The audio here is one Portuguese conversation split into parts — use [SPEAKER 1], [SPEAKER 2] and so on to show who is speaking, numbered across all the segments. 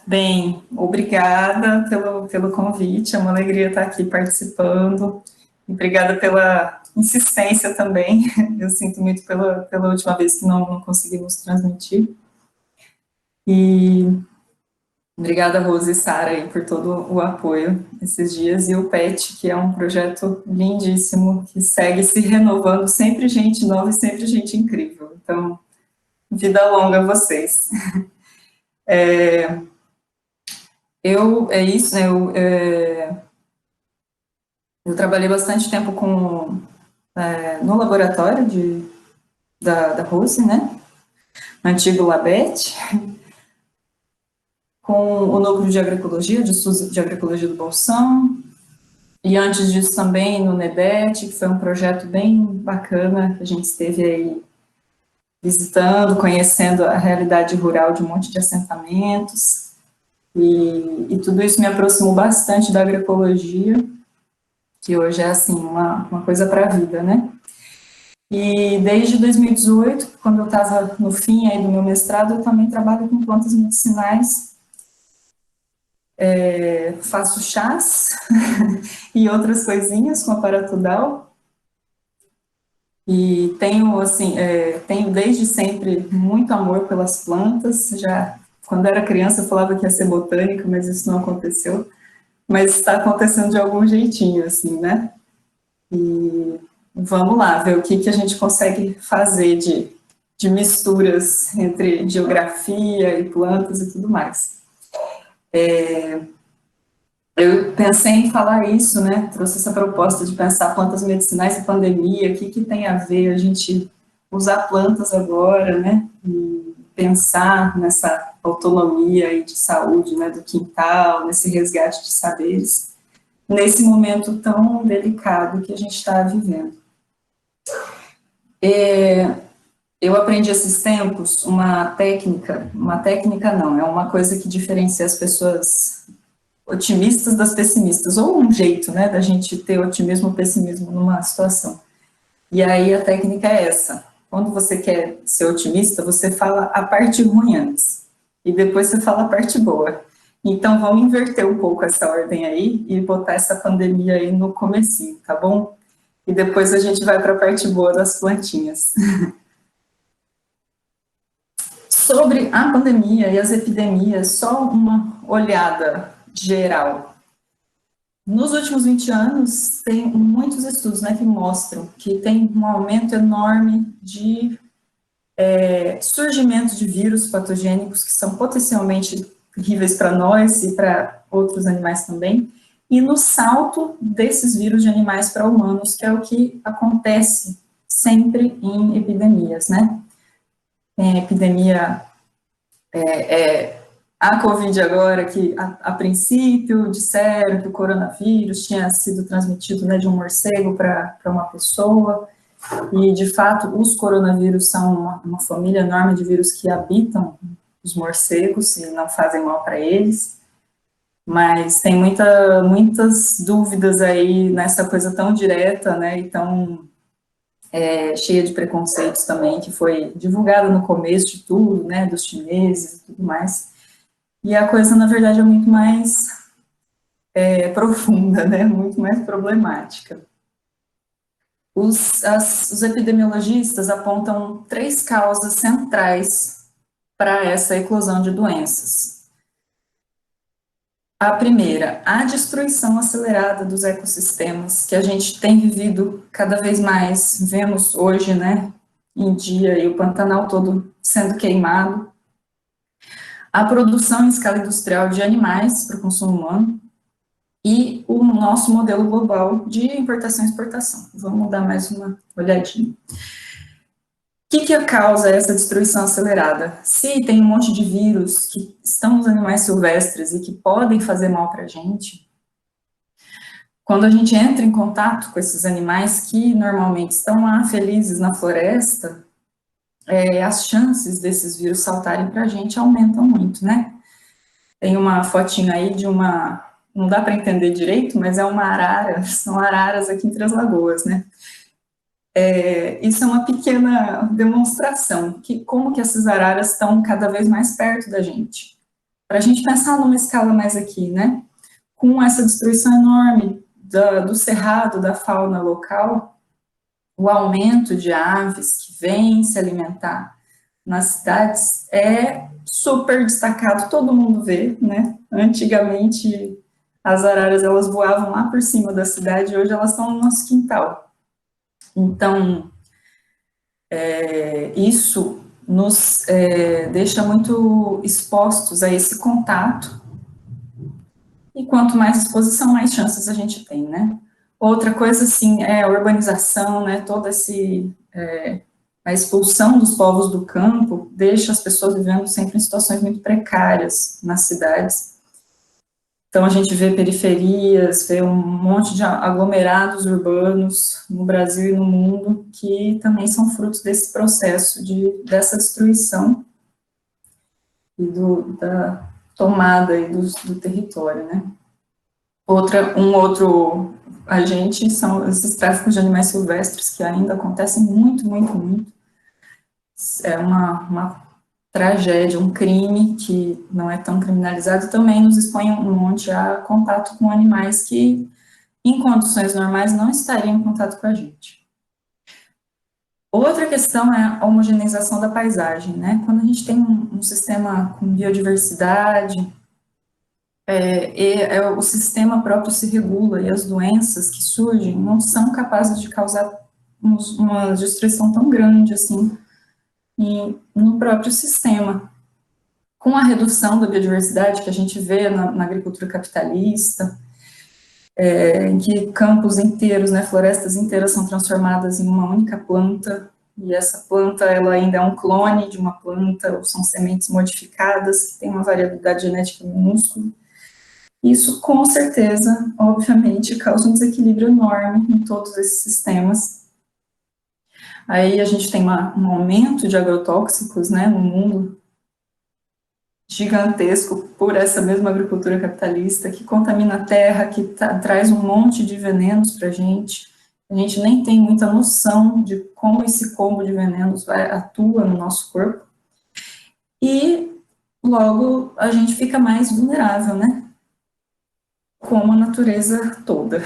[SPEAKER 1] Bem, obrigada pelo convite, é uma alegria estar aqui participando. Obrigada pela insistência também. Eu sinto muito pela última vez que não conseguimos transmitir. E obrigada, Rose e Sara, aí, por todo o apoio esses dias. E o PET, que é um projeto lindíssimo, que segue se renovando, sempre gente nova e sempre gente incrível. Então, vida longa a vocês. É isso, né? Eu trabalhei bastante tempo no laboratório da Rose, né? No antigo Labete, com o núcleo de agroecologia, de agroecologia do Bolsão, e antes disso também no NEBET, que foi um projeto bem bacana, que a gente esteve aí visitando, conhecendo a realidade rural de um monte de assentamentos, e tudo isso me aproximou bastante da agroecologia, que hoje é, assim, uma coisa para a vida, né? E desde 2018, quando eu estava no fim aí do meu mestrado, eu também trabalho com plantas medicinais, faço chás e outras coisinhas com a Paratudal, e tenho, assim, tenho desde sempre muito amor pelas plantas. Já quando era criança eu falava que ia ser botânica, mas isso não aconteceu, mas está acontecendo de algum jeitinho, assim, né? E vamos lá, ver o que a gente consegue fazer de misturas entre geografia e plantas e tudo mais. Eu pensei em falar isso, né? Trouxe essa proposta de pensar plantas medicinais e pandemia, o que tem a ver a gente usar plantas agora, né? E pensar nessa autonomia aí de saúde, né? Do quintal, nesse resgate de saberes, nesse momento tão delicado que a gente está vivendo. Eu aprendi esses tempos uma técnica não, é uma coisa que diferencia as pessoas otimistas das pessimistas, ou um jeito, né, da gente ter otimismo ou pessimismo numa situação. E aí a técnica é essa: quando você quer ser otimista, você fala a parte ruim antes, e depois você fala a parte boa. Então vamos inverter um pouco essa ordem aí, e botar essa pandemia aí no comecinho, tá bom? E depois a gente vai para a parte boa das plantinhas. Sobre a pandemia e as epidemias, só uma olhada geral. Nos últimos 20 anos, tem muitos estudos, né, que mostram que tem um aumento enorme de surgimento de vírus patogênicos que são potencialmente terríveis para nós e para outros animais também, e no salto desses vírus de animais para humanos, que é o que acontece sempre em epidemias, né? Tem epidemia a Covid agora, que a princípio disseram que o coronavírus tinha sido transmitido, né, de um morcego para uma pessoa, e de fato os coronavírus são uma família enorme de vírus que habitam os morcegos e não fazem mal para eles, mas tem muitas dúvidas aí nessa coisa tão direta, né, e tão cheia de preconceitos também, que foi divulgada no começo de tudo, né, dos chineses e tudo mais. E a coisa, na verdade, é muito mais profunda, né? Muito mais problemática. Os epidemiologistas apontam 3 causas centrais para essa eclosão de doenças. A primeira, a destruição acelerada dos ecossistemas, que a gente tem vivido cada vez mais, vemos hoje, né, em dia, e o Pantanal todo sendo queimado. A produção em escala industrial de animais para o consumo humano e o nosso modelo global de importação e exportação. Vamos dar mais uma olhadinha. O que causa essa destruição acelerada? Se tem um monte de vírus que estão nos animais silvestres e que podem fazer mal para a gente, quando a gente entra em contato com esses animais que normalmente estão lá felizes na floresta, as chances desses vírus saltarem para a gente aumentam muito, né? Tem uma fotinha aí de uma, não dá para entender direito, mas é uma arara, são araras aqui em Três Lagoas, né? Isso é uma pequena demonstração, que como que essas araras estão cada vez mais perto da gente. Para a gente pensar numa escala mais aqui, né? Com essa destruição enorme do cerrado, da fauna local, o aumento de aves que vêm se alimentar nas cidades é super destacado, todo mundo vê, né? Antigamente, as araras, elas voavam lá por cima da cidade, hoje elas estão no nosso quintal. Então, isso nos deixa muito expostos a esse contato, e quanto mais exposição, mais chances a gente tem, né? Outra coisa, assim, é a urbanização, né? Toda a expulsão dos povos do campo deixa as pessoas vivendo sempre em situações muito precárias nas cidades. Então, a gente vê periferias, vê um monte de aglomerados urbanos no Brasil e no mundo, que também são frutos desse processo, dessa destruição e da tomada aí do território, né? Um outro agente são esses tráficos de animais silvestres, que ainda acontecem muito, muito, muito. É uma tragédia, um crime que não é tão criminalizado, e também nos expõe um monte a contato com animais que, em condições normais, não estariam em contato com a gente. Outra questão é a homogeneização da paisagem, né? Quando a gente tem um sistema com biodiversidade, o sistema próprio se regula, e as doenças que surgem não são capazes de causar uma destruição tão grande, assim, no próprio sistema. Com a redução da biodiversidade que a gente vê na agricultura capitalista, em que campos inteiros, né, florestas inteiras são transformadas em uma única planta, e essa planta, ela ainda é um clone de uma planta, ou são sementes modificadas, que tem uma variabilidade genética minúscula. Isso, com certeza, obviamente, causa um desequilíbrio enorme em todos esses sistemas. Aí a gente tem um aumento de agrotóxicos, né, no mundo, gigantesco, por essa mesma agricultura capitalista, que contamina a terra, que traz um monte de venenos para a gente nem tem muita noção de como esse combo de venenos atua no nosso corpo, e logo a gente fica mais vulnerável, né, como a natureza toda.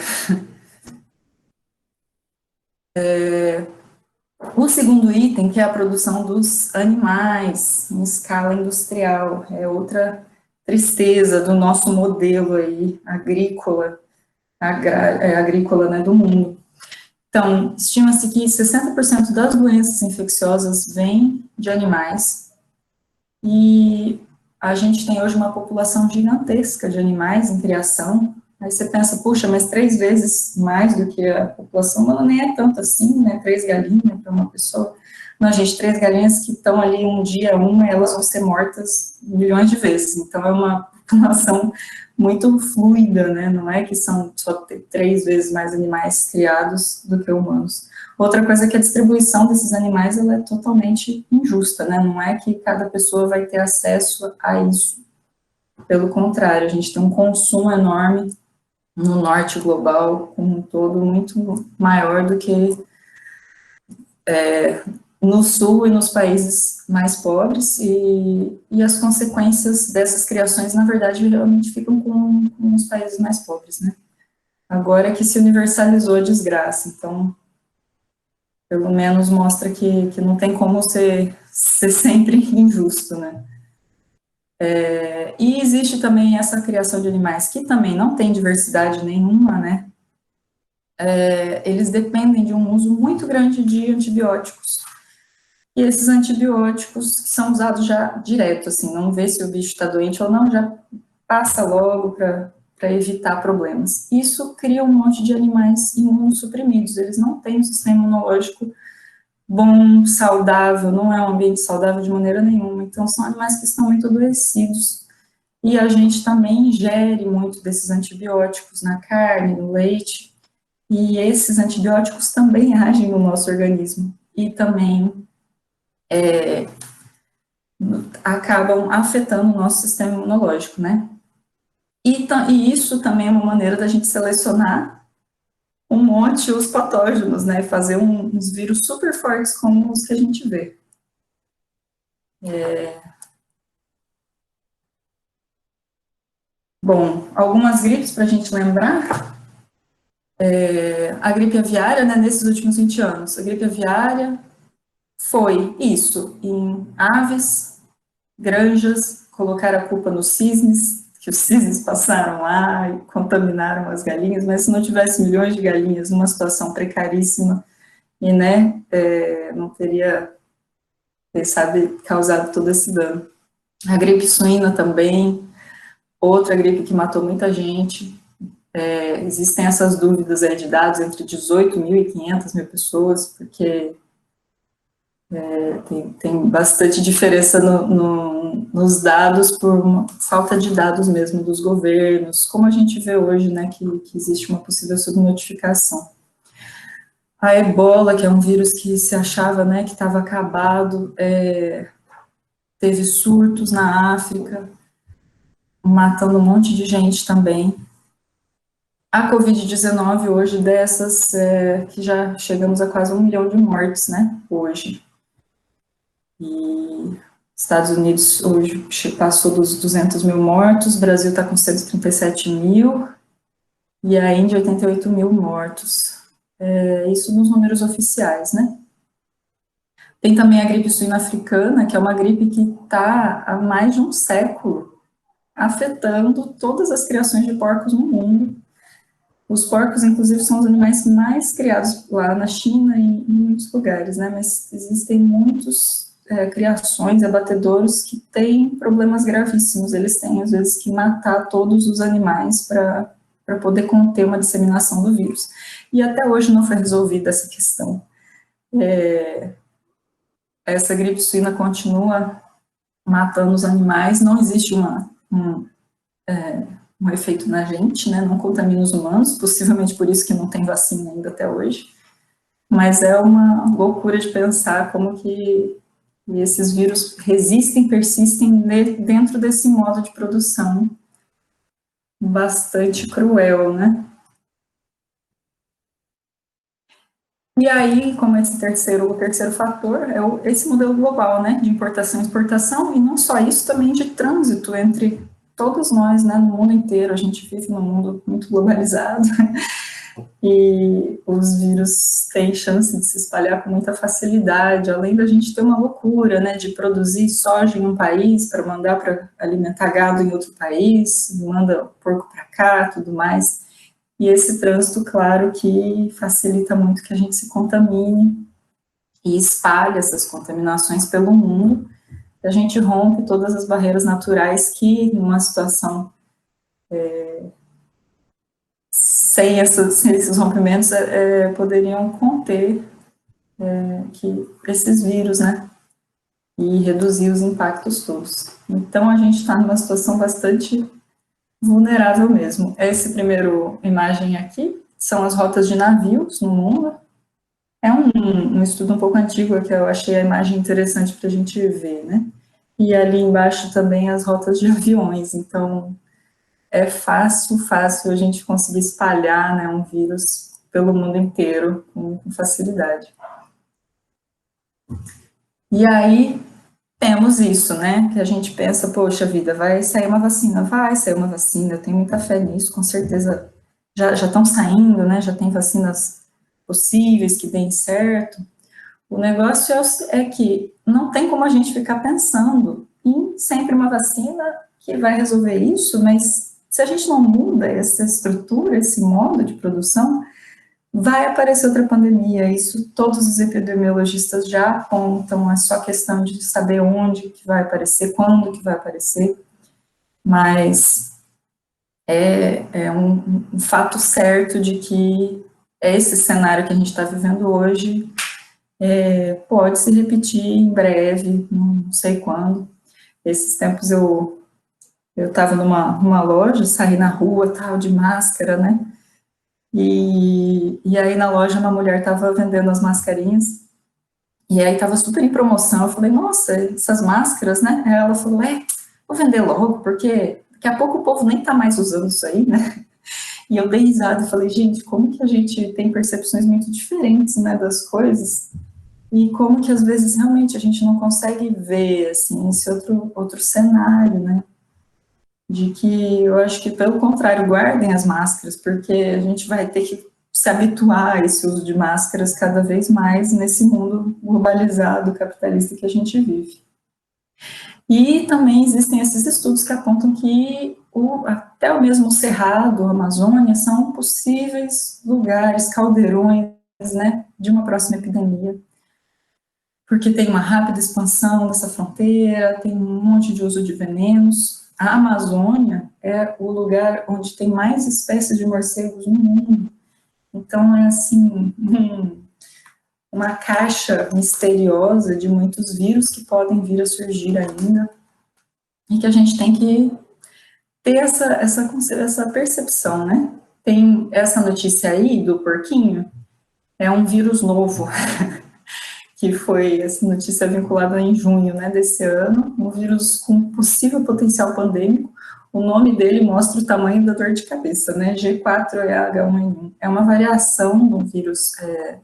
[SPEAKER 1] O segundo item, que é a produção dos animais em escala industrial, é outra tristeza do nosso modelo aí agrícola, agrícola, né, do mundo. Então, estima-se que 60% das doenças infecciosas vêm de animais, e a gente tem hoje uma população gigantesca de animais em criação. Aí você pensa, puxa, mas 3 vezes mais do que a população humana, nem é tanto assim, né? 3 galinhas para uma pessoa. Não, gente, 3 galinhas que estão ali um dia, elas vão ser mortas milhões de vezes. Então, é uma população muito fluida, né? Não é que são só 3 vezes mais animais criados do que humanos. Outra coisa é que a distribuição desses animais, ela é totalmente injusta, né? Não é que cada pessoa vai ter acesso a isso. Pelo contrário, a gente tem um consumo enorme no norte global como um todo, muito maior do que no sul e nos países mais pobres, e as consequências dessas criações, na verdade, realmente ficam com os países mais pobres, né? Agora que se universalizou a desgraça, então, pelo menos mostra que não tem como ser sempre injusto, né? E existe também essa criação de animais que também não tem diversidade nenhuma, né? Eles dependem de um uso muito grande de antibióticos. E esses antibióticos que são usados já direto, assim, não vê se o bicho está doente ou não, já passa logo para evitar problemas. Isso cria um monte de animais imunossuprimidos, eles não têm um sistema imunológico bom, saudável, não é um ambiente saudável de maneira nenhuma, então são animais que estão muito adoecidos, e a gente também ingere muito desses antibióticos na carne, no leite, e esses antibióticos também agem no nosso organismo, e também acabam afetando o nosso sistema imunológico, né? E isso também é uma maneira da gente selecionar um monte os patógenos, né? Fazer uns vírus super fortes como os que a gente vê. Bom, algumas gripes para a gente lembrar, a gripe aviária, né, nesses últimos 20 anos, a gripe aviária foi isso, em aves, granjas, colocaram a culpa nos cisnes, que os cisnes passaram lá e contaminaram as galinhas, mas se não tivesse milhões de galinhas numa situação precaríssima, e, né, não teria, quem sabe, causado todo esse dano. A gripe suína também, outra gripe que matou muita gente. Existem essas dúvidas aí de dados entre 18 mil e 500 mil pessoas, porque tem bastante diferença nos dados por falta de dados mesmo dos governos, como a gente vê hoje, né, que existe uma possível subnotificação. A ebola, que é um vírus que se achava, né, que estava acabado, teve surtos na África, matando um monte de gente também. A Covid-19 hoje, dessas, que já chegamos a quase 1 milhão de mortes, né, hoje. E Estados Unidos hoje passou dos 200 mil mortos, o Brasil está com 137 mil, e a Índia 88 mil mortos. Isso nos números oficiais, né? Tem também a gripe suína africana, que é uma gripe que está há mais de um século afetando todas as criações de porcos no mundo. Os porcos, inclusive, são os animais mais criados lá na China e em muitos lugares, né? Mas existem muitos criações, abatedouros que têm problemas gravíssimos. Eles têm, às vezes, que matar todos os animais para poder conter uma disseminação do vírus. E até hoje não foi resolvida essa questão. Essa gripe suína continua matando os animais, não existe um efeito na gente, né, não contamina os humanos, possivelmente por isso que não tem vacina ainda até hoje, mas é uma loucura de pensar como que esses vírus resistem, persistem dentro desse modo de produção bastante cruel, né. E aí, como esse o terceiro fator é esse modelo global, né, de importação e exportação, e não só isso, também de trânsito entre todos nós, né, no mundo inteiro. A gente vive num mundo muito globalizado, e os vírus têm chance de se espalhar com muita facilidade, além da gente ter uma loucura, né, de produzir soja em um país para mandar para alimentar gado em outro país, manda porco para cá, tudo mais. E esse trânsito, claro, que facilita muito que a gente se contamine e espalhe essas contaminações pelo mundo. A gente rompe todas as barreiras naturais que, numa situação sem esses rompimentos, poderiam conter esses vírus, né? E reduzir os impactos todos. Então, a gente está numa situação bastante vulnerável mesmo. Essa primeira imagem aqui são as rotas de navios no mundo. É um estudo um pouco antigo que eu achei a imagem interessante para a gente ver, né? E ali embaixo também as rotas de aviões. Então, é fácil a gente conseguir espalhar, né, um vírus pelo mundo inteiro com facilidade. E aí, temos isso, né, que a gente pensa, poxa vida, vai sair uma vacina? Vai sair uma vacina, eu tenho muita fé nisso, com certeza já estão saindo, né, já tem vacinas possíveis que deem certo. O negócio é que não tem como a gente ficar pensando em sempre uma vacina que vai resolver isso, mas se a gente não muda essa estrutura, esse modo de produção, vai aparecer outra pandemia. Isso todos os epidemiologistas já apontam, é só questão de saber onde que vai aparecer, quando que vai aparecer, mas é um fato certo de que esse cenário que a gente está vivendo hoje pode se repetir em breve, não sei quando. Esses tempos eu estava numa loja, saí na rua, tal, de máscara, né, e aí na loja uma mulher estava vendendo as mascarinhas, e aí estava super em promoção, eu falei, nossa, essas máscaras, né, aí ela falou, vou vender logo, porque daqui a pouco o povo nem tá mais usando isso aí, né, e eu dei risada e falei, gente, como que a gente tem percepções muito diferentes, né, das coisas, e como que às vezes realmente a gente não consegue ver, assim, esse outro cenário, né. de que eu acho que, pelo contrário, guardem as máscaras, porque a gente vai ter que se habituar a esse uso de máscaras cada vez mais nesse mundo globalizado, capitalista que a gente vive. E também existem esses estudos que apontam que até o mesmo Cerrado, a Amazônia, são possíveis lugares, caldeirões, né, de uma próxima epidemia, porque tem uma rápida expansão dessa fronteira, tem um monte de uso de venenos. A Amazônia é o lugar onde tem mais espécies de morcegos no mundo. Então, é assim, uma caixa misteriosa de muitos vírus que podem vir a surgir ainda, e que a gente tem que ter essa percepção, né? Tem essa notícia aí do porquinho, é um vírus novo, que foi essa notícia vinculada em junho, né, desse ano, um vírus com possível potencial pandêmico. O nome dele mostra o tamanho da dor de cabeça, né, G4EH1N1. É uma variação do vírus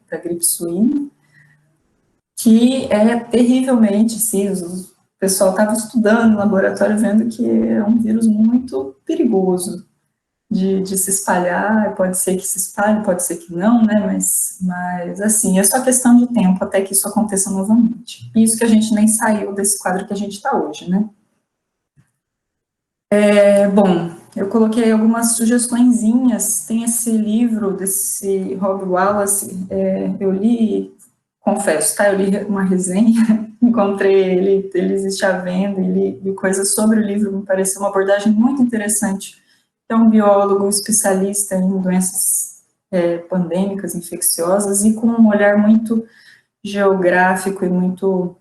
[SPEAKER 1] da gripe suína, que é terrivelmente, sim, o pessoal estava estudando no laboratório, vendo que é um vírus muito perigoso de se espalhar, pode ser que se espalhe, pode ser que não, né, mas assim, é só questão de tempo até que isso aconteça novamente. Isso que a gente nem saiu desse quadro que a gente está hoje, né. Bom, eu coloquei algumas sugestõezinhas, tem esse livro desse Rob Wallace, eu li, confesso, tá, eu li uma resenha, encontrei ele existe à venda, e li coisas sobre o livro, me pareceu uma abordagem muito interessante. É um biólogo especialista em doenças pandêmicas, infecciosas, e com um olhar muito geográfico e muito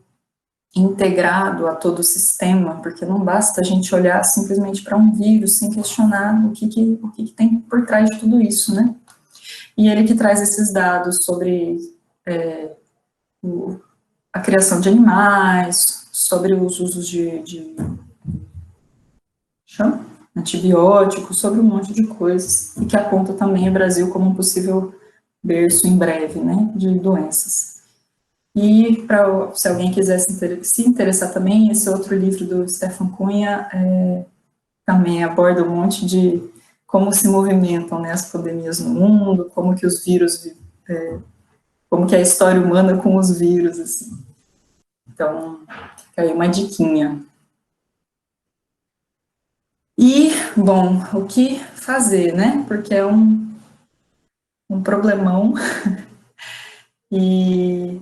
[SPEAKER 1] integrado a todo o sistema, porque não basta a gente olhar simplesmente para um vírus sem questionar o que tem por trás de tudo isso, né? E ele que traz esses dados sobre a criação de animais, sobre os usos de antibióticos, sobre um monte de coisas, e que aponta também o Brasil como um possível berço em breve, né, de doenças. E, se alguém quiser se interessar também, esse outro livro do Stefan Cunha também aborda um monte de como se movimentam, né, as pandemias no mundo, como que os vírus, como que é a história humana com os vírus, assim. Então, fica aí uma diquinha. E, bom, o que fazer, né? Porque é um problemão e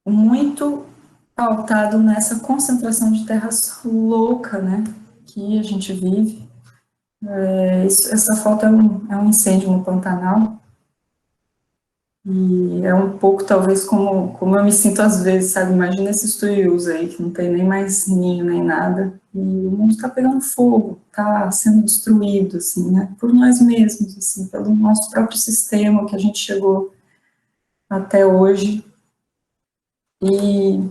[SPEAKER 1] muito pautado nessa concentração de terras louca, né? Que a gente vive. Essa falta é um incêndio no Pantanal. E é um pouco, talvez, como eu me sinto às vezes, sabe? Imagina esses tuius aí, que não tem nem mais ninho, nem nada, e o mundo está pegando fogo, está sendo destruído, assim, né? Por nós mesmos, assim, pelo nosso próprio sistema que a gente chegou até hoje. E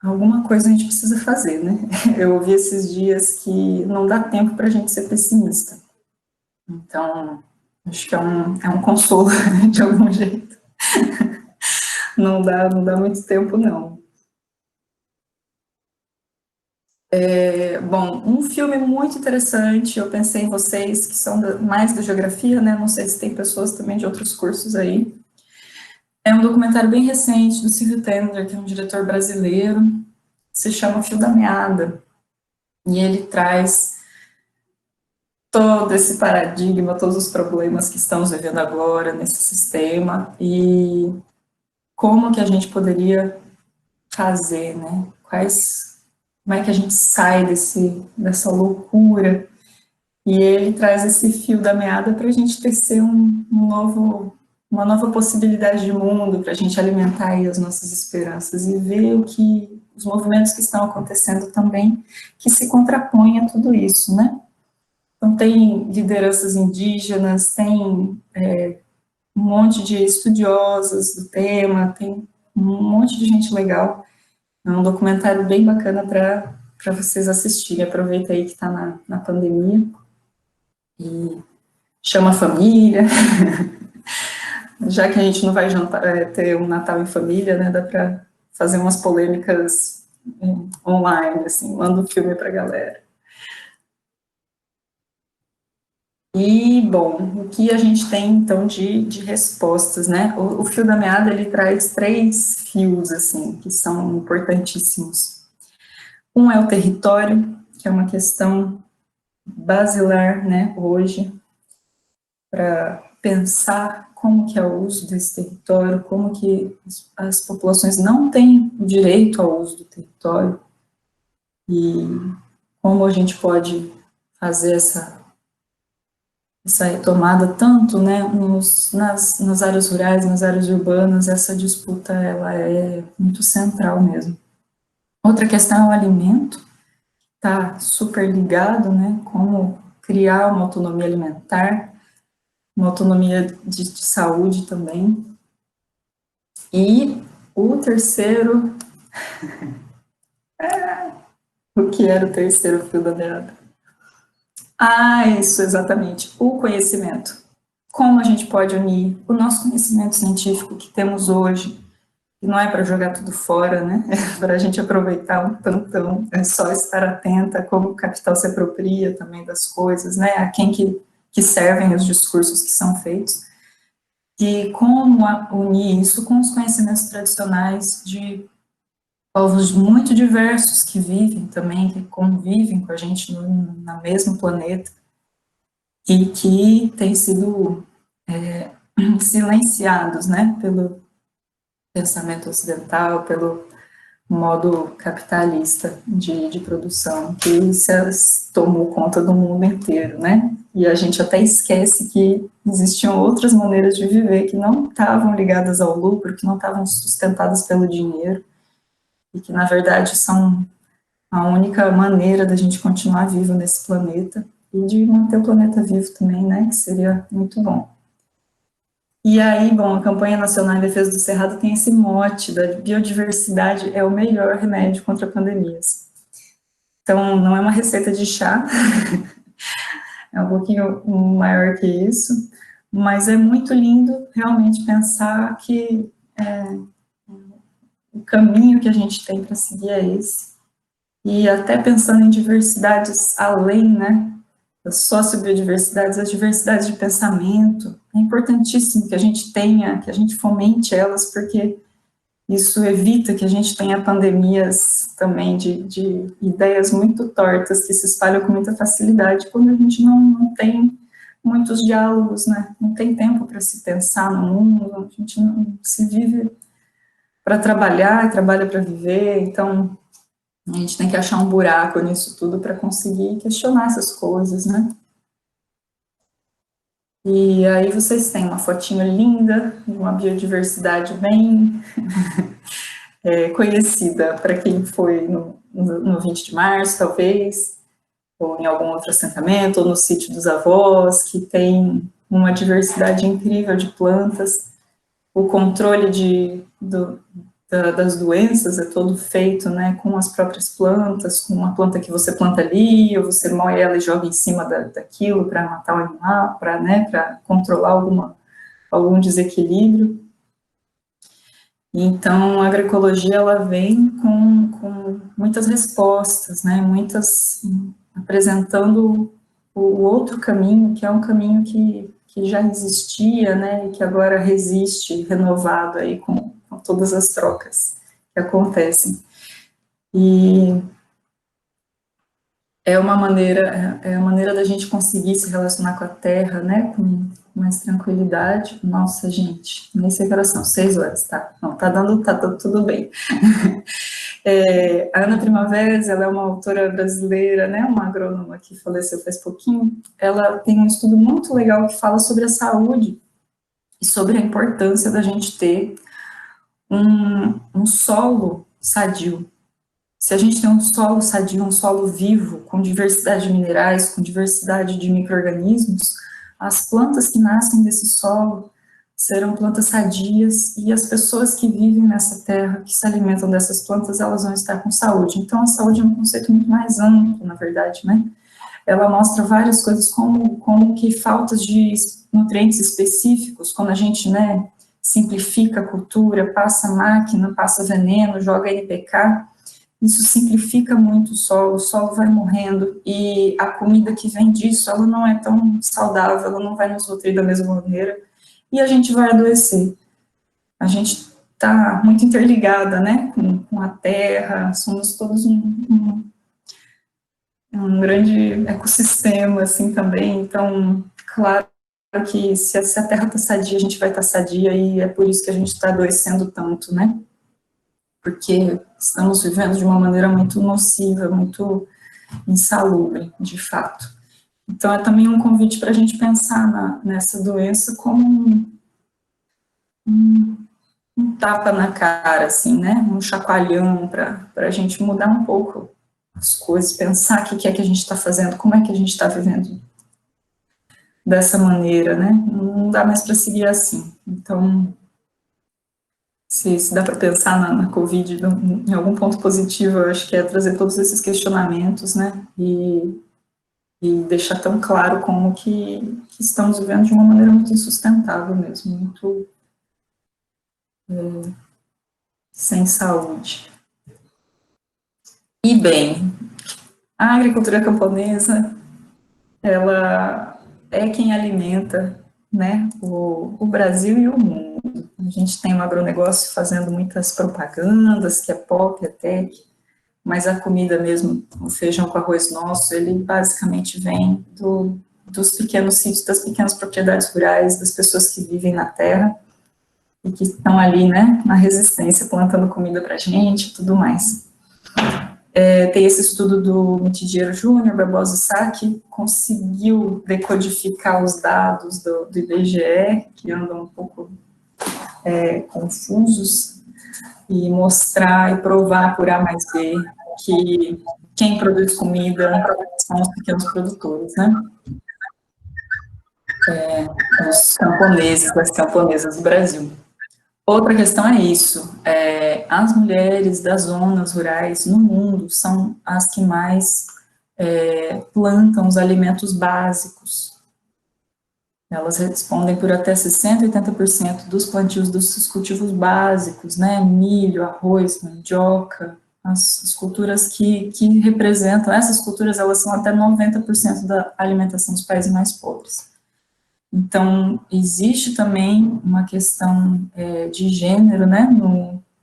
[SPEAKER 1] alguma coisa a gente precisa fazer, né? Eu ouvi esses dias que não dá tempo para a gente ser pessimista. Então, acho que é um consolo, de algum jeito. Não dá muito tempo, não. Bom, um filme muito interessante, eu pensei em vocês que são mais da geografia, né, não sei se tem pessoas também de outros cursos aí. É um documentário bem recente do Silvio Tendler, que é um diretor brasileiro, se chama Fio da Meada, e ele traz todo esse paradigma, todos os problemas que estamos vivendo agora nesse sistema, e como que a gente poderia fazer, né, como é que a gente sai dessa loucura. E ele traz esse fio da meada para a gente tecer uma nova possibilidade de mundo, para a gente alimentar aí as nossas esperanças e ver os movimentos que estão acontecendo também, que se contrapõem a tudo isso, né? Então, tem lideranças indígenas, tem um monte de estudiosas do tema, tem um monte de gente legal. É um documentário bem bacana para vocês assistirem. Aproveita aí que está na pandemia. E chama a família, já que a gente não vai ter um Natal em família, né, dá para fazer umas polêmicas online, assim, mando o filme para a galera. E, bom, o que a gente tem, então, de respostas, né? O fio da meada, ele traz 3 fios, assim, que são importantíssimos. Um é o território, que é uma questão basilar, né, hoje, para pensar como que é o uso desse território, como que as populações não têm o direito ao uso do território, e como a gente pode fazer essa retomada tanto, né, nas áreas rurais, nas áreas urbanas, essa disputa, ela é muito central mesmo. Outra questão é o alimento, está super ligado, né, como criar uma autonomia alimentar, uma autonomia de saúde também. E o terceiro, o que era o terceiro fio da meada? Ah, isso, exatamente, o conhecimento. Como a gente pode unir o nosso conhecimento científico que temos hoje, e não é para jogar tudo fora, né? É para a gente aproveitar um tantão, é só estar atenta a como o capital se apropria também das coisas, né? A quem que servem os discursos que são feitos, e como unir isso com os conhecimentos tradicionais de povos muito diversos que vivem também, que convivem com a gente no mesmo planeta, e que têm sido silenciados, né, pelo pensamento ocidental, pelo modo capitalista de produção, que tomou conta do mundo inteiro, né? E a gente até esquece que existiam outras maneiras de viver que não estavam ligadas ao lucro, que não estavam sustentadas pelo dinheiro, e que, na verdade, são a única maneira da gente continuar vivo nesse planeta, e de manter o planeta vivo também, né? Que seria muito bom. E aí, bom, a campanha nacional em defesa do Cerrado tem esse mote da biodiversidade é o melhor remédio contra pandemias. Então, não é uma receita de chá, é um pouquinho maior que isso, mas é muito lindo realmente pensar que o caminho que a gente tem para seguir é esse. E até pensando em diversidades além, né, das sociobiodiversidades, as diversidades de pensamento, é importantíssimo que a gente tenha, que a gente fomente elas, porque isso evita que a gente tenha pandemias também de ideias muito tortas que se espalham com muita facilidade quando a gente não tem muitos diálogos, né? Não tem tempo para se pensar no mundo, a gente não se vive para trabalhar e trabalha para viver, então a gente tem que achar um buraco nisso tudo para conseguir questionar essas coisas, né? E aí vocês têm uma fotinho linda, uma biodiversidade bem conhecida para quem foi no 20 de março, talvez, ou em algum outro assentamento, ou no sítio dos avós, que tem uma diversidade incrível de plantas. O controle das doenças é todo feito, né, com as próprias plantas, com uma planta que você planta ali, ou você moe ela e joga em cima daquilo para matar o animal, para, né, para controlar algum desequilíbrio. Então, a agroecologia, ela vem com muitas respostas, né, apresentando o outro caminho, que é um caminho que já existia, né, e que agora resiste, renovado aí com todas as trocas que acontecem. E é a maneira da gente conseguir se relacionar com a terra, né, com mais tranquilidade. Nossa, gente, nem sei que horas são, 6 horas, tá? Não, tá dando tudo bem. A Ana Primaveras, ela é uma autora brasileira, né, uma agrônoma que faleceu faz pouquinho. Ela tem um estudo muito legal que fala sobre a saúde e sobre a importância da gente ter um solo sadio. Se a gente tem um solo sadio, um solo vivo, com diversidade de minerais, com diversidade de micro-organismos, as plantas que nascem desse solo serão plantas sadias, e as pessoas que vivem nessa terra, que se alimentam dessas plantas, elas vão estar com saúde. Então, a saúde é um conceito muito mais amplo, na verdade, né? Ela mostra várias coisas, como que faltas de nutrientes específicos, quando a gente, né, simplifica a cultura, passa máquina, passa veneno, joga NPK, isso simplifica muito o solo vai morrendo, e a comida que vem disso, ela não é tão saudável, ela não vai nos nutrir da mesma maneira, e a gente vai adoecer. A gente está muito interligada, né, com a terra, somos todos um grande ecossistema, assim, também, então, claro que se a terra está sadia, a gente vai estar sadia, e é por isso que a gente está adoecendo tanto, né, porque estamos vivendo de uma maneira muito nociva, muito insalubre, de fato. Então, é também um convite para a gente pensar nessa doença como um tapa na cara, assim, né, um chacoalhão para a gente mudar um pouco as coisas, pensar o que é que a gente está fazendo, como é que a gente está vivendo dessa maneira, né, não dá mais para seguir assim. Então, se dá para pensar na Covid em algum ponto positivo, eu acho que é trazer todos esses questionamentos, né, e deixar tão claro como que estamos vivendo de uma maneira muito insustentável mesmo, muito sem saúde. E bem, a agricultura camponesa, ela é quem alimenta, né, o Brasil e o mundo. A gente tem um agronegócio fazendo muitas propagandas, que é pop, é tech, mas a comida mesmo, o feijão com arroz nosso, ele basicamente vem dos pequenos sítios, das pequenas propriedades rurais, das pessoas que vivem na terra e que estão ali, né, na resistência, plantando comida para a gente e tudo mais. Tem esse estudo do Mitidiero Júnior, Barbosa Sá, que conseguiu decodificar os dados do IBGE, que andam um pouco confusos, e mostrar e provar por A mais B que quem produz comida são os pequenos produtores, né? Os camponeses, as camponesas do Brasil. Outra questão é isso, as mulheres das zonas rurais no mundo são as que mais plantam os alimentos básicos. Elas respondem por até 60% e 80% dos plantios dos cultivos básicos, né, milho, arroz, mandioca, as culturas que representam, essas culturas elas são até 90% da alimentação dos países mais pobres. Então, existe também uma questão de gênero, né,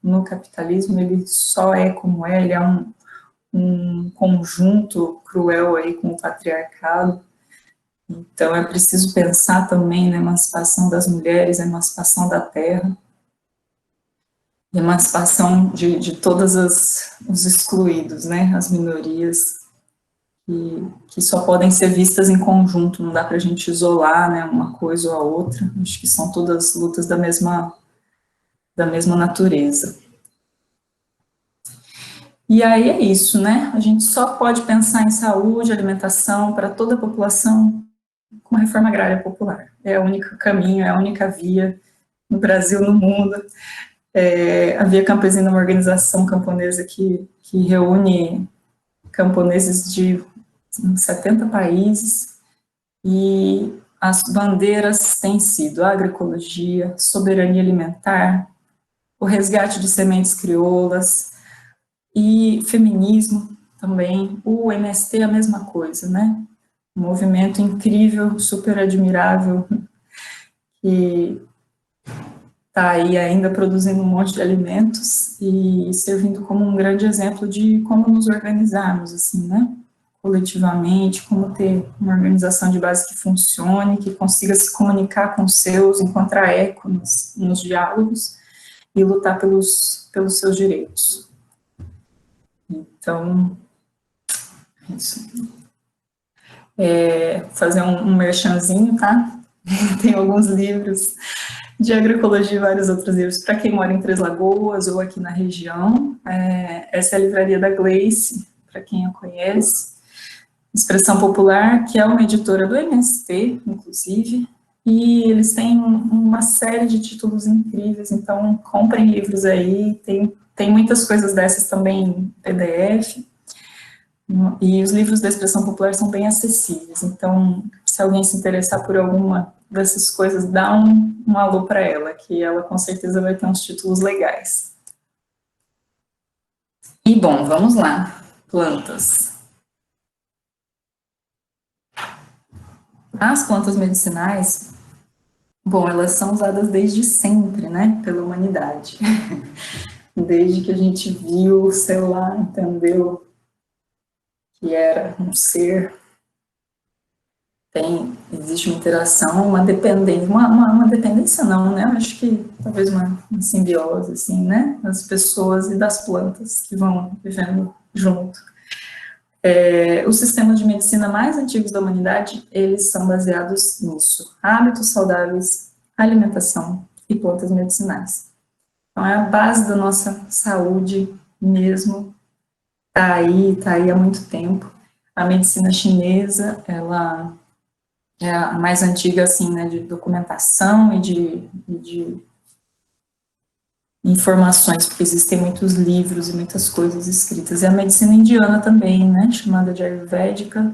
[SPEAKER 1] no capitalismo, ele só é como ele é um conjunto cruel aí com o patriarcado. Então, é preciso pensar também na emancipação das mulheres, a emancipação da terra, emancipação de todos os excluídos, né, as minorias, que só podem ser vistas em conjunto, não dá para a gente isolar, né, uma coisa ou a outra, acho que são todas lutas da mesma natureza. E aí é isso, né, a gente só pode pensar em saúde, alimentação para toda a população com a reforma agrária popular, é o único caminho, é a única via no Brasil, no mundo. A Via Campesina é uma organização camponesa que reúne camponeses de 70 países, e as bandeiras têm sido a agroecologia, soberania alimentar, o resgate de sementes crioulas e feminismo também. O MST é a mesma coisa, né? Um movimento incrível, super admirável, que está aí ainda produzindo um monte de alimentos e servindo como um grande exemplo de como nos organizarmos, assim, né? Coletivamente, como ter uma organização de base que funcione, que consiga se comunicar com os seus, encontrar eco nos diálogos e lutar pelos seus direitos. Então, isso. Fazer um merchanzinho, tá? Tem alguns livros de agroecologia e vários outros livros para quem mora em Três Lagoas ou aqui na região. Essa é a livraria da Gleice, para quem a conhece. Expressão Popular, que é uma editora do MST, inclusive, e eles têm uma série de títulos incríveis, então comprem livros aí, tem muitas coisas dessas também em PDF, e os livros da Expressão Popular são bem acessíveis, então se alguém se interessar por alguma dessas coisas, dá um alô para ela, que ela com certeza vai ter uns títulos legais. E, bom, vamos lá. Plantas. As plantas medicinais, bom, elas são usadas desde sempre, né, pela humanidade. Desde que a gente viu, sei lá, entendeu que era um ser, existe uma interação, uma dependência, uma dependência não, né, eu acho que talvez uma simbiose, assim, né, das pessoas e das plantas que vão vivendo junto. Os sistemas de medicina mais antigos da humanidade, eles são baseados nisso, hábitos saudáveis, alimentação e plantas medicinais. Então, é a base da nossa saúde mesmo, tá aí há muito tempo. A medicina chinesa, ela é a mais antiga, assim, né, de documentação e de informações, porque existem muitos livros e muitas coisas escritas. E a medicina indiana também, né, chamada de Ayurvédica,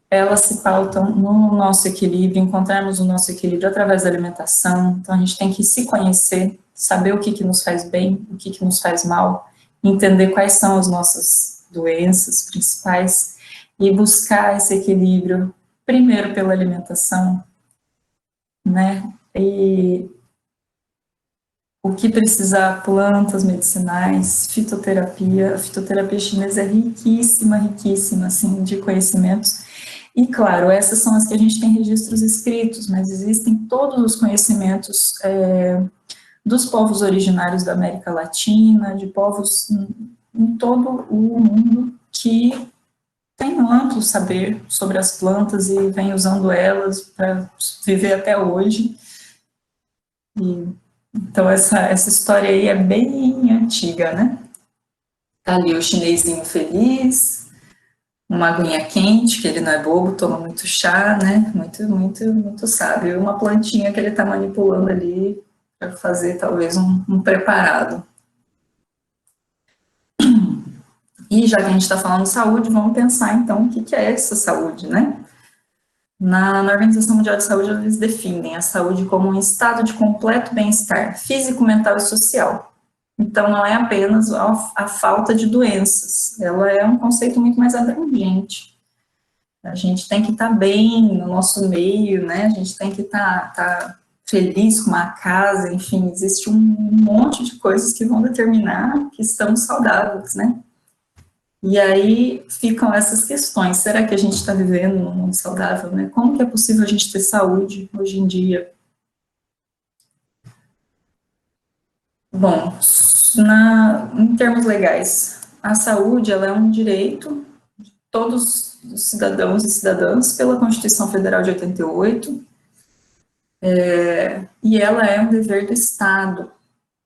[SPEAKER 1] elas se pautam no nosso equilíbrio, encontrarmos o nosso equilíbrio através da alimentação. Então, a gente tem que se conhecer, saber o que nos faz bem, o que nos faz mal, entender quais são as nossas doenças principais e buscar esse equilíbrio, primeiro pela alimentação, né? E o que precisar, plantas medicinais, fitoterapia. A fitoterapia chinesa é riquíssima, riquíssima, assim, de conhecimentos. E, claro, essas são as que a gente tem registros escritos, mas existem todos os conhecimentos dos povos originários da América Latina, de povos em todo o mundo que tem um amplo saber sobre as plantas e vem usando elas para viver até hoje. Então, essa história aí é bem antiga, né? Tá ali o chinesinho feliz, uma aguinha quente, que ele não é bobo, toma muito chá, né? Muito sábio. E uma plantinha que ele está manipulando ali para fazer talvez um preparado. E já que a gente está falando de saúde, vamos pensar então o que é essa saúde, né? Na Organização Mundial de Saúde, eles definem a saúde como um estado de completo bem-estar físico, mental e social. Então, não é apenas a falta de doenças, ela é um conceito muito mais abrangente. A gente tem que estar bem no nosso meio, né? A gente tem que estar feliz com uma casa, enfim, existe um monte de coisas que vão determinar que estamos saudáveis, né? E aí ficam essas questões, será que a gente está vivendo num mundo saudável, né? Como que é possível a gente ter saúde hoje em dia? Bom, em termos legais, a saúde ela é um direito de todos os cidadãos e cidadãs pela Constituição Federal de 88, e ela é um dever do Estado,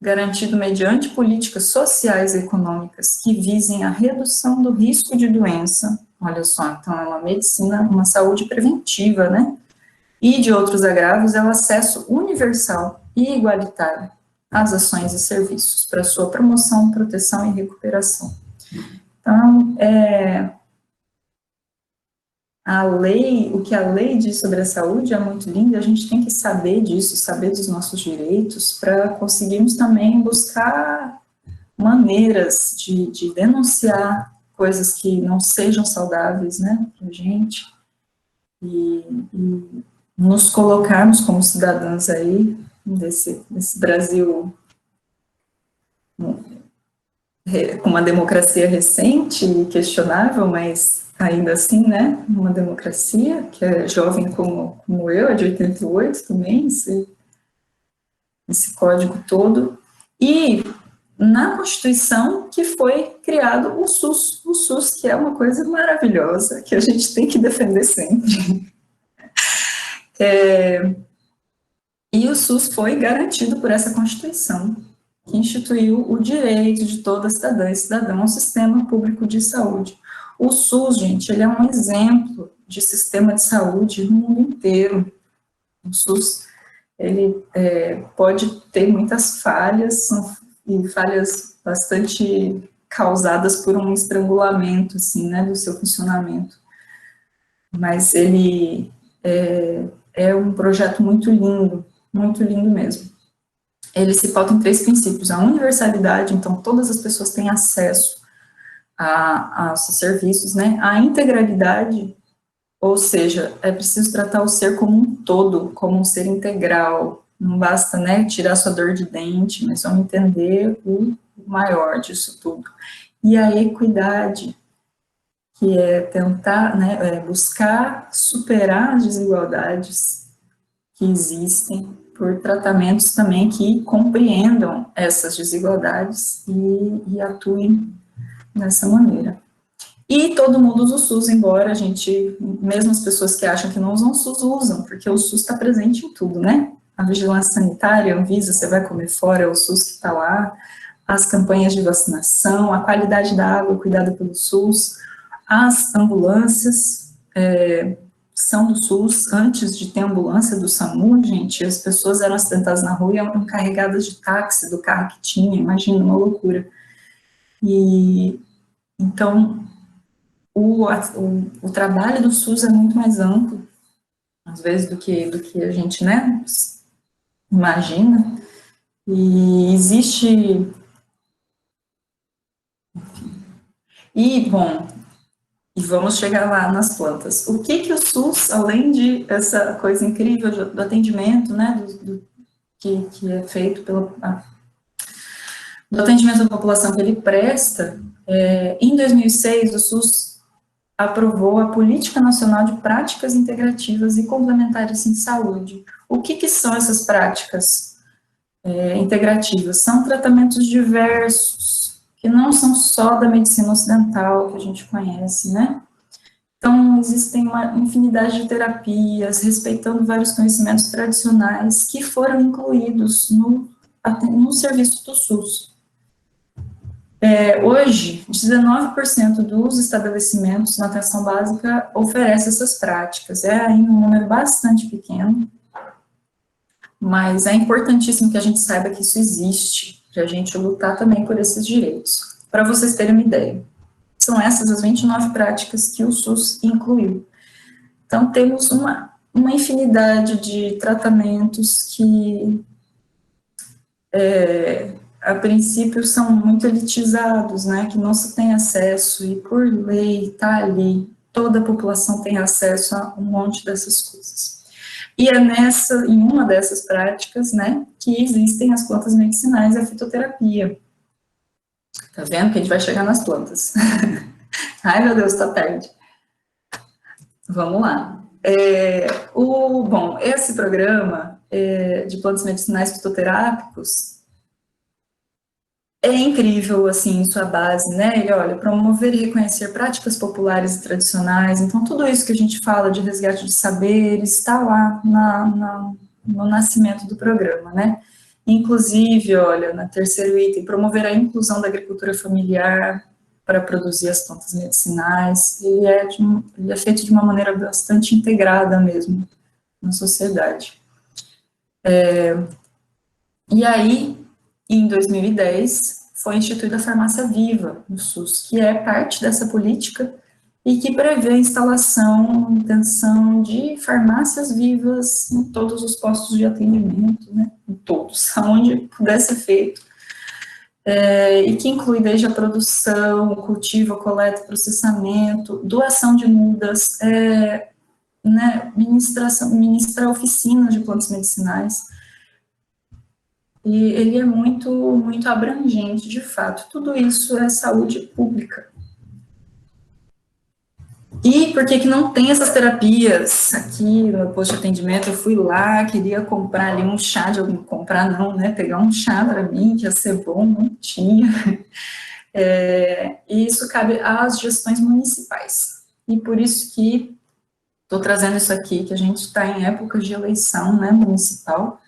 [SPEAKER 1] garantido mediante políticas sociais e econômicas que visem a redução do risco de doença. Olha só, então é uma medicina, uma saúde preventiva, né? E de outros agravos, é o acesso universal e igualitário às ações e serviços para sua promoção, proteção e recuperação. Então, a lei, o que a lei diz sobre a saúde é muito lindo, e a gente tem que saber disso, saber dos nossos direitos, para conseguirmos também buscar maneiras de denunciar coisas que não sejam saudáveis, né, para a gente, e nos colocarmos como cidadãs aí, desse Brasil com uma democracia recente e questionável, mas ainda assim, né, uma democracia, que é jovem como eu, é de 88 também, esse código todo, e na Constituição que foi criado o SUS que é uma coisa maravilhosa, que a gente tem que defender sempre. E o SUS foi garantido por essa Constituição, que instituiu o direito de toda cidadã e cidadão ao sistema público de saúde. O SUS, gente, ele é um exemplo de sistema de saúde no mundo inteiro. O SUS, ele pode ter muitas falhas, e falhas bastante causadas por um estrangulamento, assim, né, do seu funcionamento. Mas ele é um projeto muito lindo mesmo. Ele se pauta em 3 princípios: a universalidade, então todas as pessoas têm acesso aos serviços, né? A integralidade, ou seja, é preciso tratar o ser como um todo, como um ser integral. Não basta, né, tirar sua dor de dente, mas vamos entender o maior disso tudo. E a equidade, que é tentar, né, buscar superar as desigualdades que existem por tratamentos também que compreendam essas desigualdades e atuem dessa maneira. E todo mundo usa o SUS, embora a gente, mesmo as pessoas que acham que não usam o SUS, usam, porque o SUS está presente em tudo, né? A vigilância sanitária, a Anvisa, você vai comer fora, é o SUS que está lá, as campanhas de vacinação, a qualidade da água cuidada pelo SUS, as ambulâncias são do SUS. Antes de ter ambulância do SAMU, gente, as pessoas eram acidentadas na rua e eram carregadas de táxi do carro que tinha, imagina, uma loucura. E, então, o trabalho do SUS é muito mais amplo, às vezes, do que a gente, né, imagina, e existe, e, bom, e vamos chegar lá nas plantas. O que o SUS, além de essa coisa incrível do atendimento, né, que é feito do atendimento da população que ele presta, em 2006, o SUS aprovou a Política Nacional de Práticas Integrativas e Complementares em Saúde. O que são essas práticas integrativas? São tratamentos diversos, que não são só da medicina ocidental, que a gente conhece, né? Então, existem uma infinidade de terapias, respeitando vários conhecimentos tradicionais, que foram incluídos no serviço do SUS. Hoje, 19% dos estabelecimentos na atenção básica oferecem essas práticas. É ainda um número bastante pequeno, mas é importantíssimo que a gente saiba que isso existe, para a gente lutar também por esses direitos. Para vocês terem uma ideia, são essas as 29 práticas que o SUS incluiu. Então, temos uma infinidade de tratamentos que a princípio são muito elitizados, né, que não se tem acesso, e por lei está ali, toda a população tem acesso a um monte dessas coisas. E é em uma dessas práticas, né, que existem as plantas medicinais e a fitoterapia. Tá vendo que a gente vai chegar nas plantas. Ai, meu Deus, tá tarde. Vamos lá. Bom, esse programa de plantas medicinais fitoterápicos é incrível, assim, em sua base, né? Ele, olha, promover e reconhecer práticas populares e tradicionais. Então, tudo isso que a gente fala de resgate de saberes está lá no nascimento do programa, né? Inclusive, olha, no terceiro item, promover a inclusão da agricultura familiar para produzir as plantas medicinais. Ele é feito de uma maneira bastante integrada mesmo na sociedade. E aí, em 2010, foi instituída a farmácia viva no SUS, que é parte dessa política e que prevê a instalação, manutenção de farmácias vivas em todos os postos de atendimento, né, em todos, aonde puder ser feito, e que inclui desde a produção, o cultivo, a coleta, processamento, doação de mudas, né, ministra oficinas de plantas medicinais. E ele é muito, muito abrangente, de fato. Tudo isso é saúde pública. E por que não tem essas terapias? Aqui no posto de atendimento, eu fui lá, queria comprar ali um chá de algum, comprar não, né, pegar um chá para mim, que ia ser bom, não tinha. E isso cabe às gestões municipais. E por isso que estou trazendo isso aqui, que a gente está em época de eleição, né, municipal.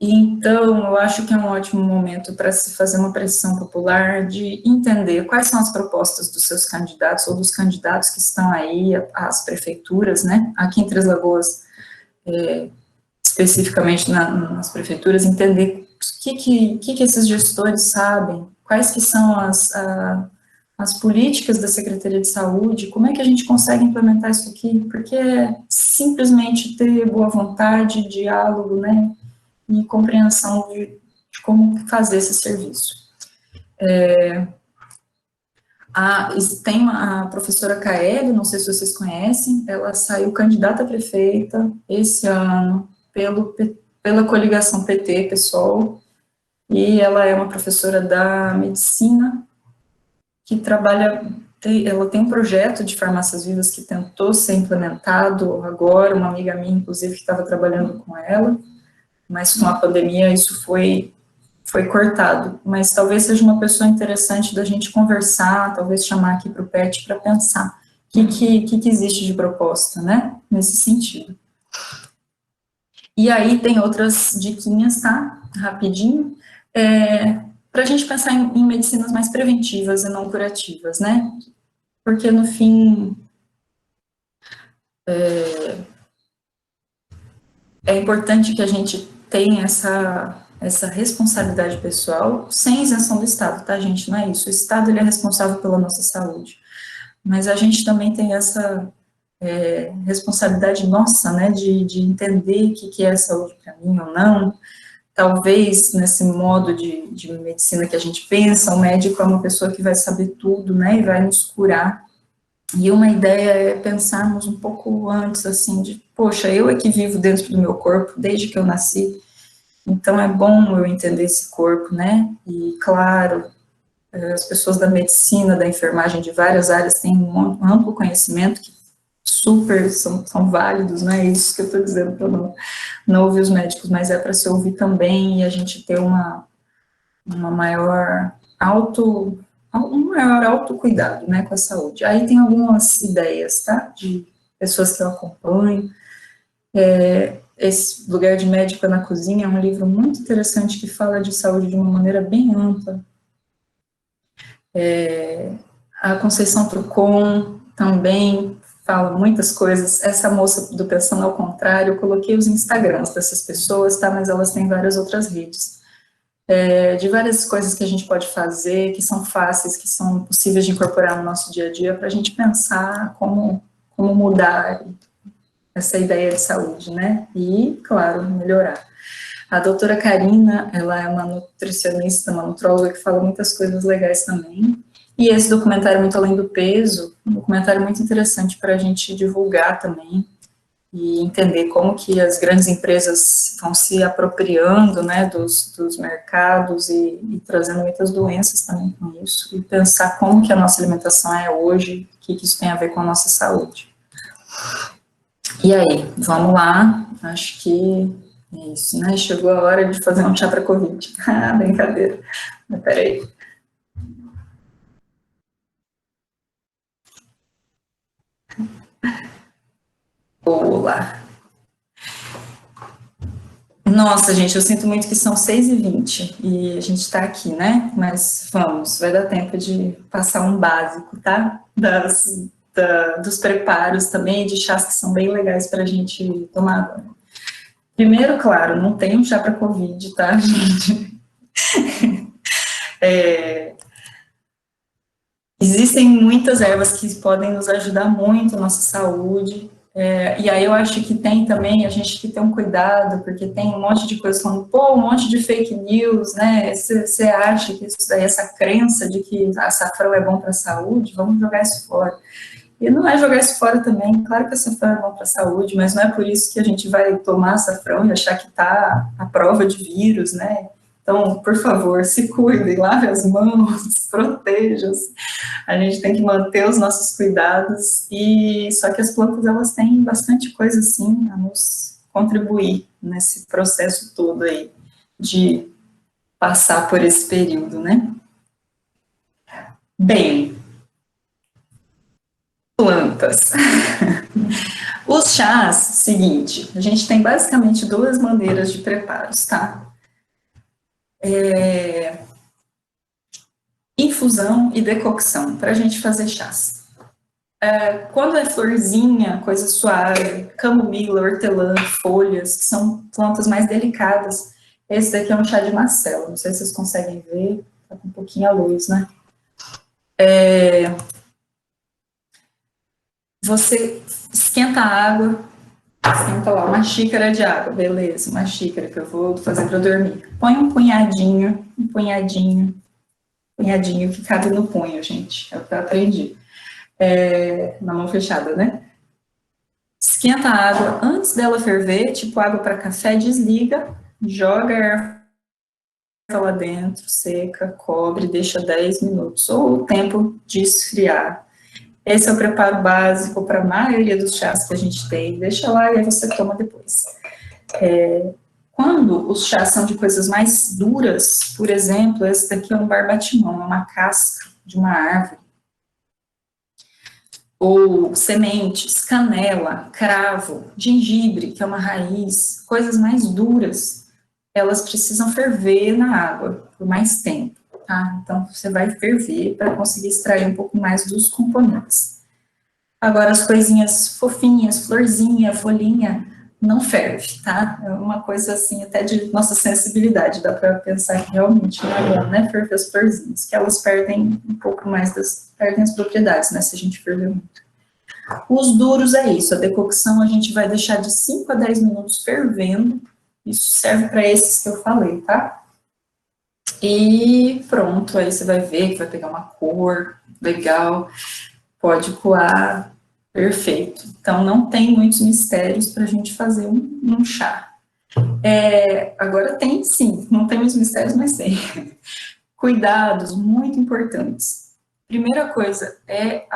[SPEAKER 1] Então, eu acho que é um ótimo momento para se fazer uma pressão popular de entender quais são as propostas dos seus candidatos ou dos candidatos que estão aí às prefeituras, né? Aqui em Três Lagoas, especificamente nas prefeituras, entender o que esses gestores sabem, quais que são as políticas da Secretaria de Saúde, como é que a gente consegue implementar isso aqui, porque é simplesmente ter boa vontade, diálogo, né? E compreensão de como fazer esse serviço. Tem a professora Caeli, não sei se vocês conhecem, ela saiu candidata a prefeita esse ano pela coligação PT, PSOL, e ela é uma professora da medicina que ela tem um projeto de farmácias vivas que tentou ser implementado agora, uma amiga minha, inclusive, que estava trabalhando com ela, mas com a pandemia isso foi cortado, mas talvez seja uma pessoa interessante da gente conversar, talvez chamar aqui para o PET para pensar o que existe de proposta, né, nesse sentido. E aí tem outras diquinhas, tá, rapidinho, para a gente pensar em medicinas mais preventivas e não curativas, né, porque no fim é importante que a gente tenha essa responsabilidade pessoal, sem isenção do Estado, tá, gente? Não é isso. O Estado, ele é responsável pela nossa saúde. Mas a gente também tem essa responsabilidade nossa, né, de entender o que é saúde para mim ou não. Talvez, nesse modo de medicina que a gente pensa, o médico é uma pessoa que vai saber tudo, né, e vai nos curar. E uma ideia é pensarmos um pouco antes, assim, de, poxa, eu é que vivo dentro do meu corpo desde que eu nasci, então é bom eu entender esse corpo, né? E, claro, as pessoas da medicina, da enfermagem, de várias áreas, têm um amplo conhecimento, que super são válidos, não é isso que eu estou dizendo para não ouvir os médicos, mas é para se ouvir também e a gente ter uma maior um maior autocuidado, né, com a saúde. Aí tem algumas ideias, tá, de pessoas que eu acompanho. Esse Lugar de Médico na Cozinha é um livro muito interessante que fala de saúde de uma maneira bem ampla. A Conceição Trucon também fala muitas coisas. Essa moça do Pensando ao Contrário, eu coloquei os Instagrams dessas pessoas, tá, mas elas têm várias outras redes. De várias coisas que a gente pode fazer, que são fáceis, que são possíveis de incorporar no nosso dia a dia, para a gente pensar como mudar essa ideia de saúde, né? E, claro, melhorar. A doutora Karina, ela é uma nutricionista, uma nutróloga que fala muitas coisas legais também. E esse documentário Muito Além do Peso, um documentário muito interessante para a gente divulgar também, e entender como que as grandes empresas vão se apropriando, né, dos mercados e trazendo muitas doenças também com isso, e pensar como que a nossa alimentação é hoje, o que isso tem a ver com a nossa saúde. E aí, vamos lá, acho que é isso, né, chegou a hora de fazer um chá para Covid. Ah, brincadeira, mas peraí. Olá. Nossa, gente, eu sinto muito que são 6h20 e a gente tá aqui, né? Mas vamos, vai dar tempo de passar um básico, tá? Dos preparos também, de chás que são bem legais para a gente tomar agora. Primeiro, claro, não tem um chá para Covid, tá, gente? Existem muitas ervas que podem nos ajudar muito a nossa saúde. E aí eu acho que tem também, a gente que ter um cuidado, porque tem um monte de coisa falando, pô, um monte de fake news, né? Você acha que isso daí, essa crença de que açafrão é bom para a saúde, vamos jogar isso fora. E não é jogar isso fora também, claro que açafrão é bom para a saúde, mas não é por isso que a gente vai tomar açafrão e achar que está à prova de vírus, né? Então, por favor, se cuidem, lave as mãos, protejam-se. A gente tem que manter os nossos cuidados, e só que as plantas, elas têm bastante coisa, assim, a nos contribuir nesse processo todo aí, de passar por esse período, né? Bem, plantas. Os chás, seguinte, a gente tem basicamente duas maneiras de preparos, tá? Infusão e decocção, para a gente fazer chás. Quando é florzinha, coisa suave, camomila, hortelã, folhas, que são plantas mais delicadas, esse daqui é um chá de macela, não sei se vocês conseguem ver, tá com um pouquinho a luz, né? Você esquenta a água, esquenta lá uma xícara de água, beleza, uma xícara que eu vou fazer para dormir. Põe um punhadinho, punhadinho que cabe no punho, gente, é o que eu aprendi. Na mão fechada, né? Esquenta a água antes dela ferver, tipo água para café, desliga, joga a erva lá dentro, seca, cobre, deixa 10 minutos, ou o tempo de esfriar. Esse é o preparo básico para a maioria dos chás que a gente tem. Deixa lá e aí você toma depois. Quando os chás são de coisas mais duras, por exemplo, esse daqui é um barbatimão, é uma casca de uma árvore, ou sementes, canela, cravo, gengibre, que é uma raiz, coisas mais duras, elas precisam ferver na água por mais tempo, tá? Então, você vai ferver para conseguir extrair um pouco mais dos componentes. Agora, as coisinhas fofinhas, florzinha, folhinha, não ferve, tá? É uma coisa assim, até de nossa sensibilidade, dá para pensar que realmente não é bom, né, ferver as florzinhas, que elas perdem um pouco mais perdem as propriedades, né, se a gente ferver muito. Os duros é isso, a decocção a gente vai deixar de 5 a 10 minutos fervendo, isso serve para esses que eu falei, tá? E pronto, aí você vai ver que vai pegar uma cor legal, pode coar. Perfeito. Então, não tem muitos mistérios para a gente fazer um chá. Agora tem, sim, não tem muitos mistérios, mas tem. Cuidados muito importantes. Primeira coisa é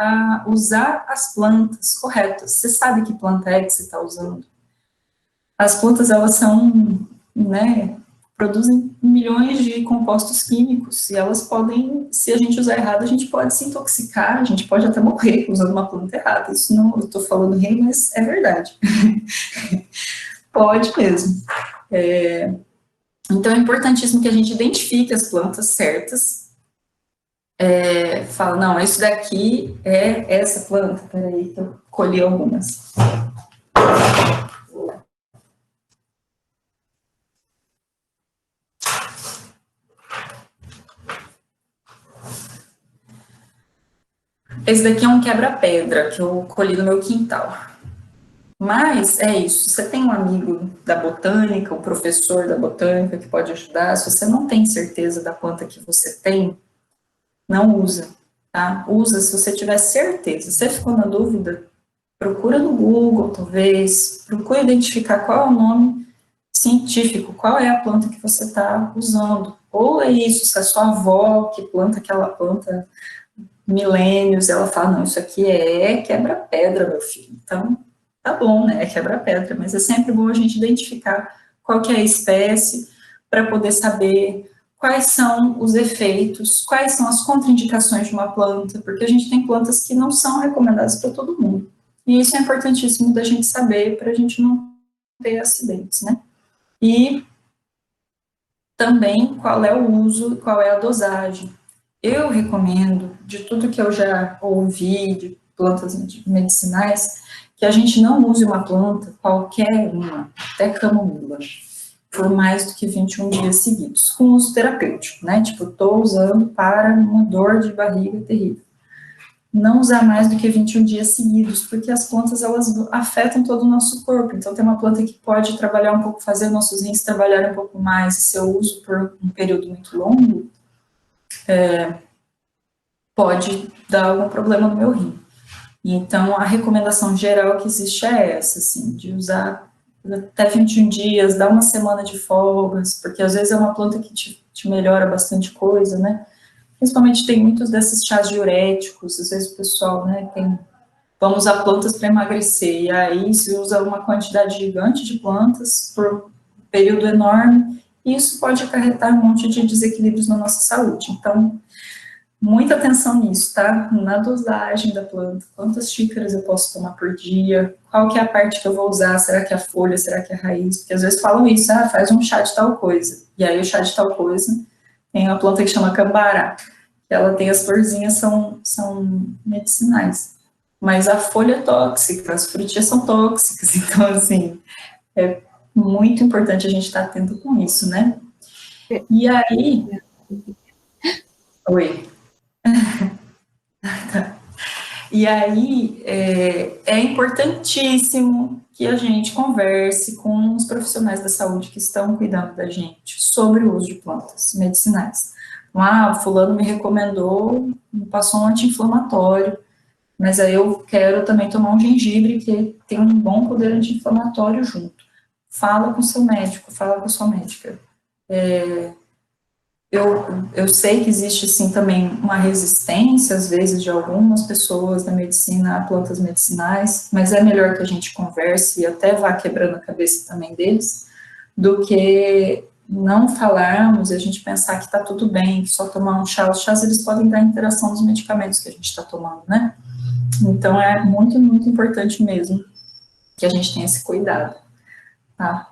[SPEAKER 1] usar as plantas corretas. Você sabe que planta é que você está usando? As plantas, elas são, né, produzem milhões de compostos químicos e elas podem, se a gente usar errado, a gente pode se intoxicar, a gente pode até morrer usando uma planta errada. Isso não, eu estou falando rei, mas é verdade. Pode mesmo. Então, é importantíssimo que a gente identifique as plantas certas. Fala, não, isso daqui é essa planta. Peraí, que eu colhi algumas. Esse daqui é um quebra-pedra que eu colhi no meu quintal. Mas é isso, você tem um amigo da botânica, um professor da botânica que pode ajudar, se você não tem certeza da planta que você tem, não usa, tá? Usa se você tiver certeza. Se você ficou na dúvida, procura no Google, talvez, procura identificar qual é o nome científico, qual é a planta que você está usando. Ou é isso, se a sua avó que planta aquela planta milênios, ela fala, não, isso aqui é quebra-pedra, meu filho. Então, tá bom, né, é quebra-pedra, mas é sempre bom a gente identificar qual que é a espécie, para poder saber quais são os efeitos, quais são as contraindicações de uma planta, porque a gente tem plantas que não são recomendadas para todo mundo. E isso é importantíssimo da gente saber, para a gente não ter acidentes, né? E também qual é o uso, qual é a dosagem. Eu recomendo, de tudo que eu já ouvi, de plantas medicinais, que a gente não use uma planta, qualquer uma, até camomila, por mais do que 21 dias seguidos, com uso terapêutico, né? Tipo, estou usando para uma dor de barriga terrível. Não usar mais do que 21 dias seguidos, porque as plantas, elas afetam todo o nosso corpo. Então, tem uma planta que pode trabalhar um pouco, fazer nossos rins trabalharem um pouco mais, e se eu uso por um período muito longo, pode dar algum problema no meu rim. Então, a recomendação geral que existe é essa, assim, de usar até 21 dias, dar uma semana de folgas, porque às vezes é uma planta que te melhora bastante coisa, né? Principalmente tem muitos desses chás diuréticos, às vezes o pessoal, né, vamos usar plantas para emagrecer, e aí se usa uma quantidade gigante de plantas por um período enorme, e isso pode acarretar um monte de desequilíbrios na nossa saúde. Então, muita atenção nisso, tá? Na dosagem da planta, quantas xícaras eu posso tomar por dia, qual que é a parte que eu vou usar, será que é a folha, será que é a raiz? Porque às vezes falam isso, faz um chá de tal coisa, e aí o chá de tal coisa tem uma planta que chama cambará, que ela tem as florzinhas, são medicinais, mas a folha é tóxica, as frutinhas são tóxicas, então assim, é muito importante a gente estar atento com isso, né? E aí... Oi. E aí, é importantíssimo que a gente converse com os profissionais da saúde que estão cuidando da gente sobre o uso de plantas medicinais. O fulano me recomendou, me passou um anti-inflamatório, mas aí eu quero também tomar um gengibre que tem um bom poder anti-inflamatório junto. Fala com seu médico, fala com a sua médica. Eu sei que existe, sim, também uma resistência, às vezes, de algumas pessoas da medicina a plantas medicinais, mas é melhor que a gente converse e até vá quebrando a cabeça também deles, do que não falarmos e a gente pensar que está tudo bem, que só tomar um chá. Os chás, eles podem dar interação nos medicamentos que a gente está tomando, né? Então, é muito, muito importante mesmo que a gente tenha esse cuidado, tá?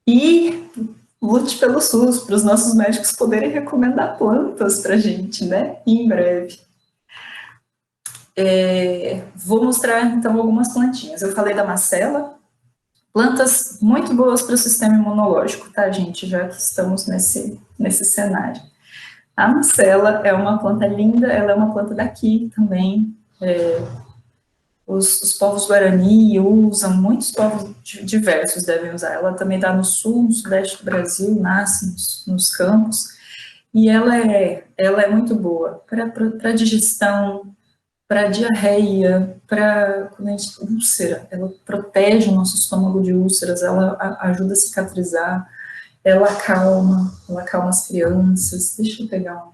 [SPEAKER 1] E lute pelo SUS, para os nossos médicos poderem recomendar plantas para a gente, né? Em breve. Vou mostrar, então, algumas plantinhas. Eu falei da macela, plantas muito boas para o sistema imunológico, tá, gente? Já que estamos nesse cenário. A macela é uma planta linda, ela é uma planta daqui também. Os povos Guarani usam, muitos povos diversos devem usar. Ela também dá no sul, no sudeste do Brasil, nasce nos campos. E ela é muito boa para digestão, para diarreia, para úlcera. Ela protege o nosso estômago de úlceras, ela ajuda a cicatrizar, ela acalma as crianças. Deixa eu pegar um.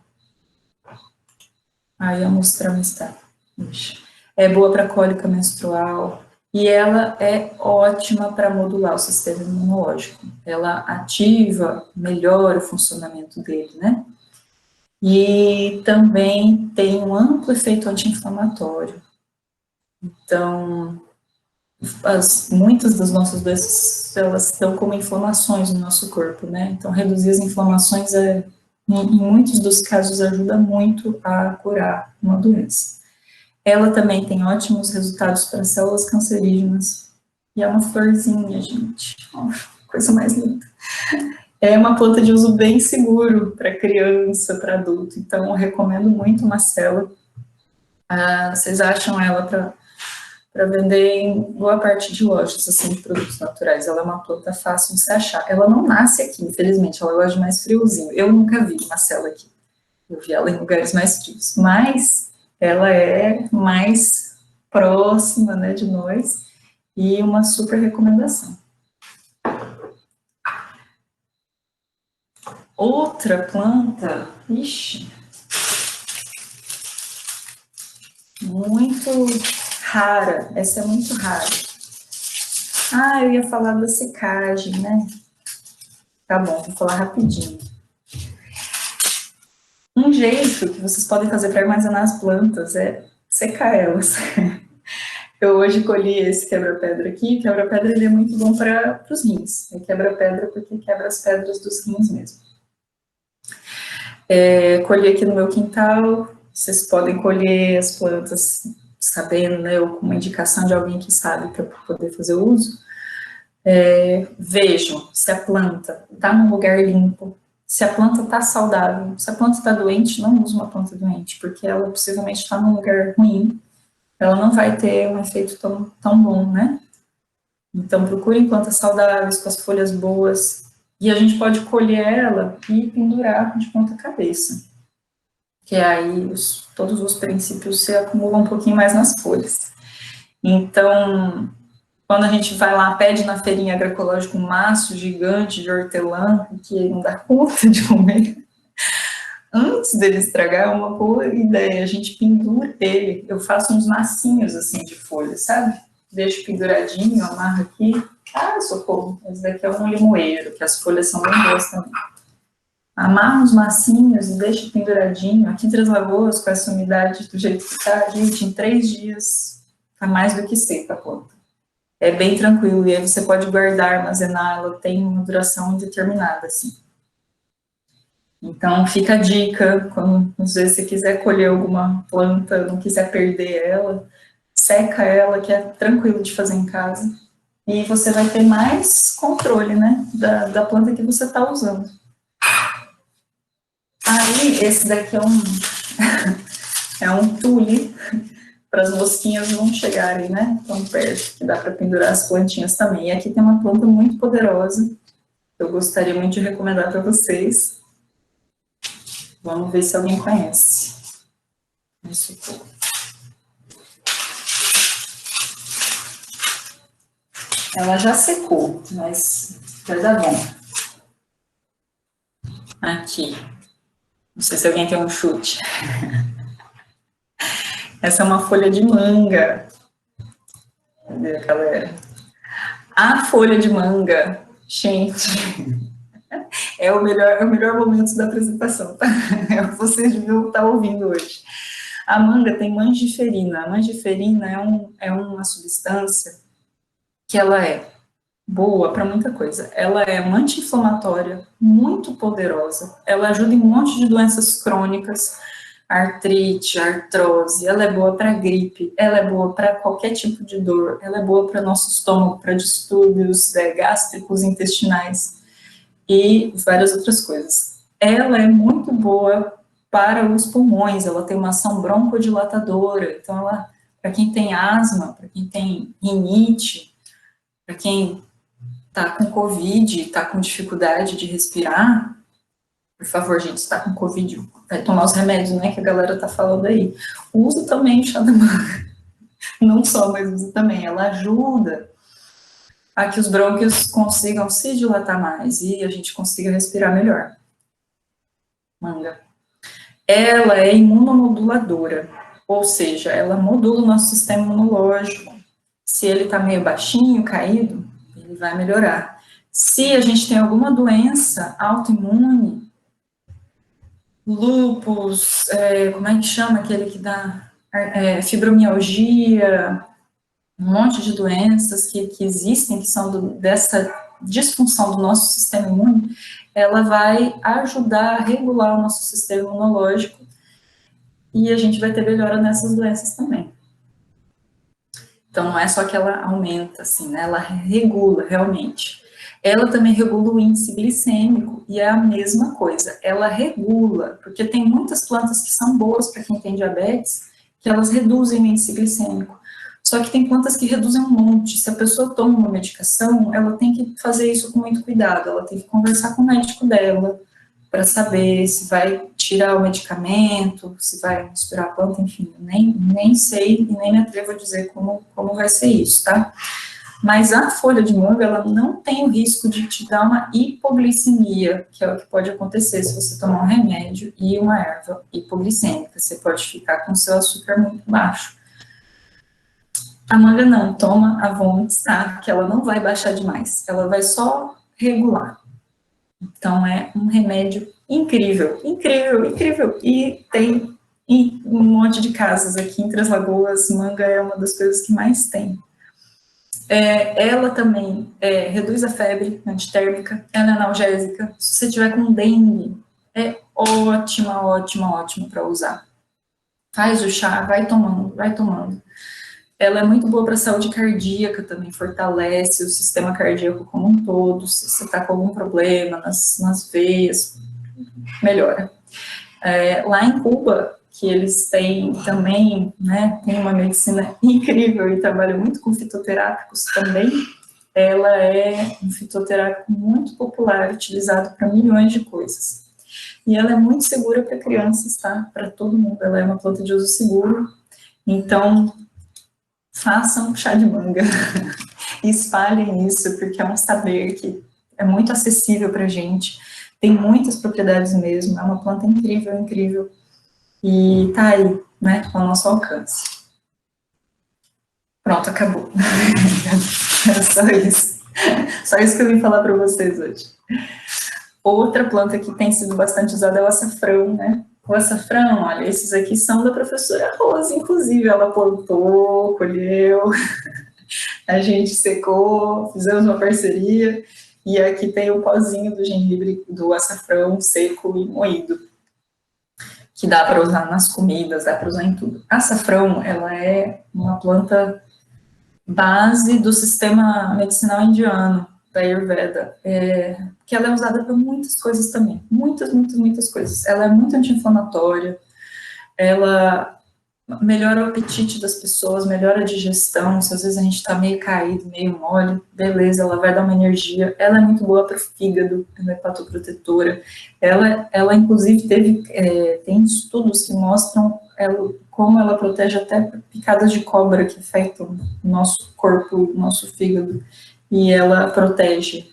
[SPEAKER 1] Aí eu mostrar mais tarde. É boa para cólica menstrual. E ela é ótima para modular o sistema imunológico. Ela ativa, melhora o funcionamento dele, né? E também tem um amplo efeito anti-inflamatório. Então, muitas das nossas doenças, elas estão como inflamações no nosso corpo, né? Então, reduzir as inflamações, em muitos dos casos, ajuda muito a curar uma doença. Ela também tem ótimos resultados para células cancerígenas. E é uma florzinha, gente. Oh, coisa mais linda. É uma planta de uso bem seguro para criança, para adulto. Então, eu recomendo muito macela. Vocês acham ela para vender em boa parte de lojas, assim, de produtos naturais. Ela é uma planta fácil de se achar. Ela não nasce aqui, infelizmente. Ela gosta de mais friozinho. Eu nunca vi macela aqui. Eu vi ela em lugares mais frios. Mas ela é mais próxima, né, de nós, e uma super recomendação. Outra planta, muito rara, essa é muito rara. Eu ia falar da secagem, né? Tá bom, vou falar rapidinho. Um jeito que vocês podem fazer para armazenar as plantas é secar elas. Eu hoje colhi esse quebra-pedra aqui. O quebra-pedra, ele é muito bom para os rins. É quebra-pedra porque quebra as pedras dos rins mesmo. Colhi aqui no meu quintal. Vocês podem colher as plantas sabendo, né, ou com uma indicação de alguém que sabe para poder fazer uso. Vejam se a planta está num lugar limpo, se a planta está saudável. Se a planta está doente, não use uma planta doente, porque ela possivelmente está num lugar ruim. Ela não vai ter um efeito tão bom, né? Então, procurem plantas saudáveis, com as folhas boas, e a gente pode colher ela e pendurar de ponta cabeça, que aí todos os princípios se acumulam um pouquinho mais nas folhas. Então, quando a gente vai lá, pede na feirinha agroecológica um maço gigante de hortelã, que não dá conta de comer, antes dele estragar, é uma boa ideia, a gente pendura ele. Eu faço uns macinhos assim de folha, sabe? Deixo penduradinho, amarro aqui. Socorro, esse daqui é um limoeiro, que as folhas são bem boas também. Amarro os macinhos e deixo penduradinho. Aqui em Três Lagoas, com essa umidade do jeito que tá, gente, em 3 dias tá mais do que seca a planta. É bem tranquilo, e aí você pode guardar, armazenar, ela tem uma duração indeterminada, assim. Então, fica a dica, quando às vezes você quiser colher alguma planta, não quiser perder ela, seca ela, que é tranquilo de fazer em casa, e você vai ter mais controle, né, da planta que você está usando. Aí, esse daqui é um tule, para as mosquinhas não chegarem, né, tão perto, que dá para pendurar as plantinhas também. E aqui tem uma planta muito poderosa, que eu gostaria muito de recomendar para vocês, Vamos ver se alguém conhece. Isso tudo. Ela já secou, mas vai dar bom. Aqui. Não sei se alguém tem um chute. Essa é uma folha de manga. Cadê, galera? A folha de manga, gente, é o melhor momento da apresentação, tá? Vocês deviam estar ouvindo hoje. A manga tem mangiferina. A mangiferina é uma substância que ela é boa para muita coisa. Ela é uma anti-inflamatória, muito poderosa. Ela ajuda em um monte de doenças crônicas, artrite, artrose. Ela é boa para gripe, ela é boa para qualquer tipo de dor. Ela é boa para nosso estômago, para distúrbios gástricos, intestinais e várias outras coisas. Ela é muito boa para os pulmões. Ela tem uma ação broncodilatadora. Então, ela, para quem tem asma, para quem tem rinite, para quem está com Covid, está com dificuldade de respirar, por favor, gente, se está com Covid, vai tomar os remédios, né, que a galera está falando aí. Usa também chá da manga, não só, mas usa também, ela ajuda a que os brônquios consigam se dilatar mais e a gente consiga respirar melhor. Manga. Ela é imunomoduladora, ou seja, ela modula o nosso sistema imunológico. Se ele está meio baixinho, caído, ele vai melhorar. Se a gente tem alguma doença autoimune, lúpus, como é que chama aquele que dá fibromialgia, um monte de doenças que existem, que são dessa disfunção do nosso sistema imune, ela vai ajudar a regular o nosso sistema imunológico e a gente vai ter melhora nessas doenças também. Então, não é só que ela aumenta, assim, né? Ela regula, realmente. Ela também regula o índice glicêmico, e é a mesma coisa. Ela regula, porque tem muitas plantas que são boas para quem tem diabetes, que elas reduzem o índice glicêmico. Só que tem plantas que reduzem um monte. Se a pessoa toma uma medicação, ela tem que fazer isso com muito cuidado. Ela tem que conversar com o médico dela, para saber se vai tirar o medicamento, se vai misturar a planta, enfim, nem sei e nem me atrevo a dizer como vai ser isso, tá? Mas a folha de manga, ela não tem o risco de te dar uma hipoglicemia, que é o que pode acontecer se você tomar um remédio e uma erva hipoglicêmica. Você pode ficar com seu açúcar muito baixo. A manga não, toma a Vontes, tá? Que ela não vai baixar demais, ela vai só regular. Então, é um remédio incrível, incrível, incrível. E tem em um monte de casas aqui em Três Lagoas, manga é uma das coisas que mais tem. Ela também reduz a febre antitérmica, ela é analgésica. Se você tiver com dengue, é ótima, ótima, ótima para usar. Faz o chá, vai tomando, vai tomando. Ela é muito boa para a saúde cardíaca também, fortalece o sistema cardíaco como um todo. Se você está com algum problema nas veias, melhora. Lá em Cuba, que eles têm também, né, tem uma medicina incrível e trabalham muito com fitoterápicos também. Ela é um fitoterápico muito popular, utilizado para milhões de coisas. E ela é muito segura para crianças, tá? Para todo mundo. Ela é uma planta de uso seguro. Então, façam chá de manga, espalhem isso, porque é um saber que é muito acessível para a gente, tem muitas propriedades mesmo, é uma planta incrível, incrível, e tá aí, né, ao nosso alcance. Pronto, acabou. É só isso que eu vim falar para vocês hoje. Outra planta que tem sido bastante usada é o açafrão, né? O açafrão, olha, esses aqui são da professora Rose, inclusive, ela plantou, colheu, a gente secou, fizemos uma parceria, e aqui tem o pozinho do gengibre, do açafrão seco e moído, que dá para usar nas comidas, dá para usar em tudo. Açafrão, ela é uma planta base do sistema medicinal indiano, da Ayurveda, que ela é usada para muitas coisas também, muitas, muitas, muitas coisas. Ela é muito anti-inflamatória, ela melhora o apetite das pessoas, melhora a digestão, se às vezes a gente está meio caído, meio mole, beleza, ela vai dar uma energia, ela é muito boa para o fígado, ela é hepatoprotetora, ela inclusive tem estudos que mostram como ela protege até picadas de cobra que afetam o nosso corpo, o nosso fígado, e ela protege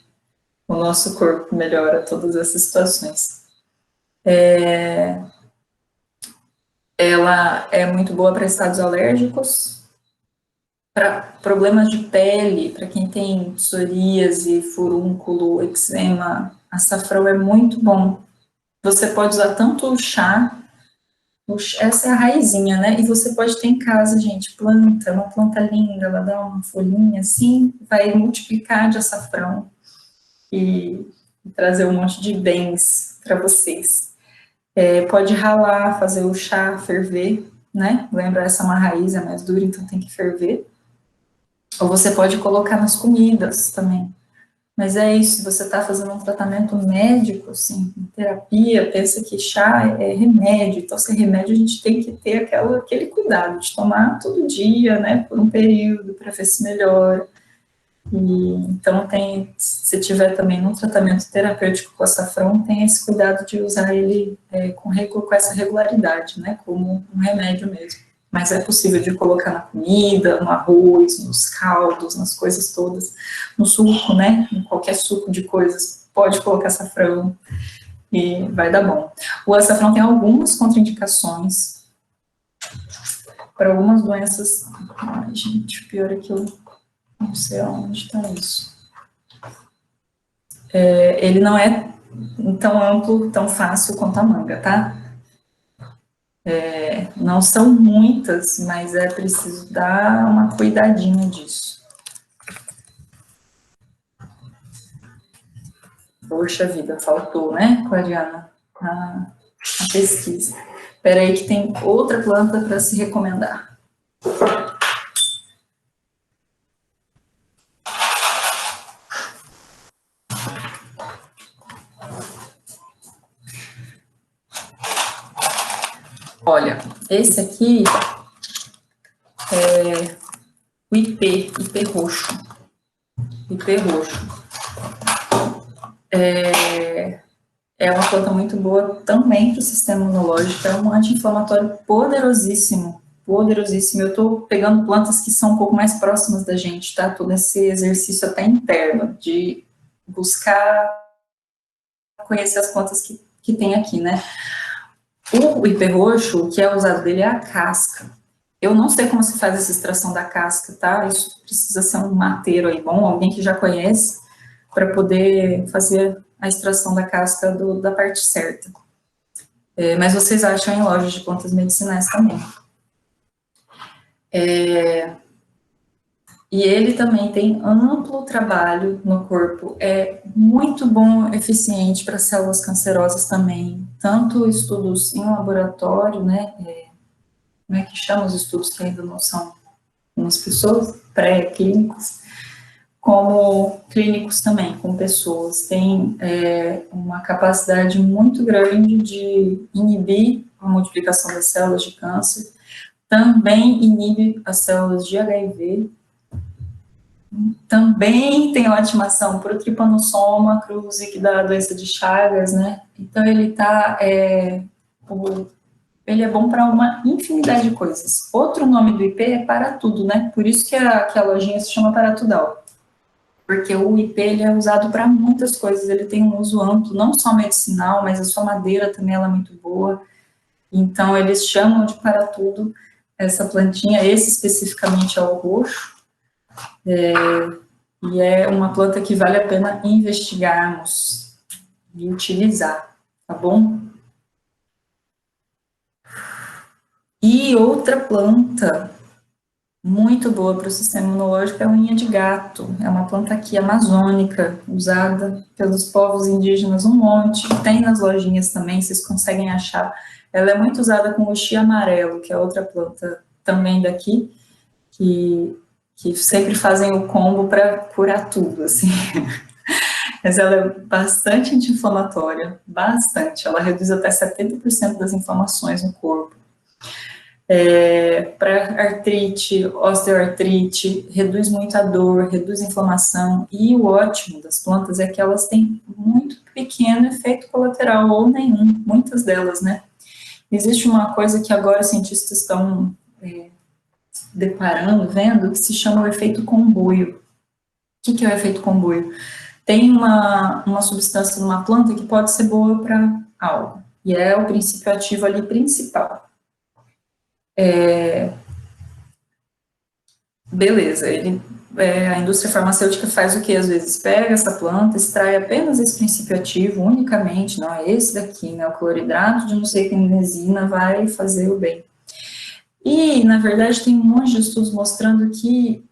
[SPEAKER 1] o nosso corpo, melhora todas essas situações. Ela é muito boa para estados alérgicos, para problemas de pele, para quem tem psoríase, furúnculo, eczema, açafrão é muito bom. Você pode usar tanto o chá, essa é a raizinha, né? E você pode ter em casa, gente, uma planta linda, ela dá uma folhinha assim, vai multiplicar de açafrão e trazer um monte de bens para vocês. Pode ralar, fazer o chá ferver, né? Lembra, essa é uma raiz, é mais dura, então tem que ferver. Ou você pode colocar nas comidas também. Mas é isso, se você está fazendo um tratamento médico, assim, terapia, pensa que chá é remédio, então se é remédio a gente tem que ter aquele cuidado de tomar todo dia, né, por um período, para ver se melhora. Então se tiver também num tratamento terapêutico com açafrão, tem esse cuidado de usar ele com essa regularidade, né, como um remédio mesmo. Mas é possível de colocar na comida, no arroz, nos caldos, nas coisas todas, no suco, né, em qualquer suco de coisas, pode colocar açafrão e vai dar bom. O açafrão tem algumas contraindicações para algumas doenças. Ai, gente, o pior é que eu não sei onde está isso. Ele não é tão amplo, tão fácil quanto a manga, tá? Não são muitas, mas é preciso dar uma cuidadinha disso. Poxa vida, faltou, né, Clariana, a pesquisa. Espera aí que tem outra planta para se recomendar. Olha, esse aqui é o ipê roxo. Ipê roxo. É uma planta muito boa também para o sistema imunológico, é um anti-inflamatório poderosíssimo, poderosíssimo. Eu estou pegando plantas que são um pouco mais próximas da gente, tá? Todo esse exercício até interno, de buscar conhecer as plantas que tem aqui, né? O ipê roxo, o que é usado dele é a casca. Eu não sei como se faz essa extração da casca, tá? Isso precisa ser um mateiro aí bom, alguém que já conhece, para poder fazer a extração da casca da parte certa. Mas vocês acham em lojas de plantas medicinais também. E ele também tem amplo trabalho no corpo, é muito bom, eficiente para células cancerosas também, tanto estudos em laboratório, né, como é que chama os estudos que ainda não são nas pessoas, pré-clínicos, como clínicos também, com pessoas, tem uma capacidade muito grande de inibir a multiplicação das células de câncer, também inibe as células de HIV, também tem ótima ação para o Trypanosoma cruzi, que dá a doença de Chagas, né? Então ele ele é bom para uma infinidade de coisas. Outro nome do IP é para tudo, né? Por isso que a lojinha se chama Paratudal. Porque o IP ele é usado para muitas coisas, ele tem um uso amplo, não só medicinal, mas a sua madeira também ela é muito boa. Então eles chamam de para tudo essa plantinha, esse especificamente é o roxo. E é uma planta que vale a pena investigarmos e utilizar, tá bom? E outra planta muito boa para o sistema imunológico é a unha de gato. É uma planta aqui amazônica, usada pelos povos indígenas um monte. Tem nas lojinhas também, vocês conseguem achar. Ela é muito usada com o uxi amarelo, que é outra planta também daqui, que sempre fazem o combo para curar tudo, assim. Mas ela é bastante anti-inflamatória, bastante. Ela reduz até 70% das inflamações no corpo. Para artrite, osteoartrite, reduz muito a dor, reduz a inflamação, e o ótimo das plantas é que elas têm muito pequeno efeito colateral, ou nenhum, muitas delas, né? Existe uma coisa que agora os cientistas estão deparando, vendo, que se chama o efeito comboio. O que é o efeito comboio? Tem uma substância numa planta que pode ser boa para algo, e é o princípio ativo ali principal. Beleza, a indústria farmacêutica faz o que? Às vezes pega essa planta, extrai apenas esse princípio ativo unicamente, não é esse daqui, né? O cloridrato de não sei que resina vai fazer o bem. E, na verdade, tem um monte de estudos mostrando que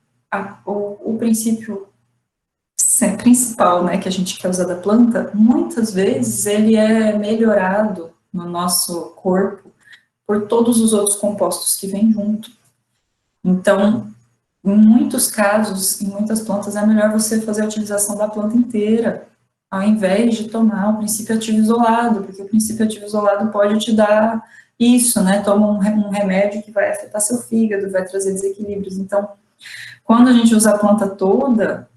[SPEAKER 1] o princípio principal, né, que a gente quer usar da planta, muitas vezes ele é melhorado no nosso corpo por todos os outros compostos que vêm junto. Então, em muitos casos, em muitas plantas, é melhor você fazer a utilização da planta inteira, ao invés de tomar o princípio ativo isolado, porque o princípio ativo isolado pode te dar isso, né? Toma um remédio que vai afetar seu fígado, vai trazer desequilíbrios. Então, quando a gente usa a planta toda,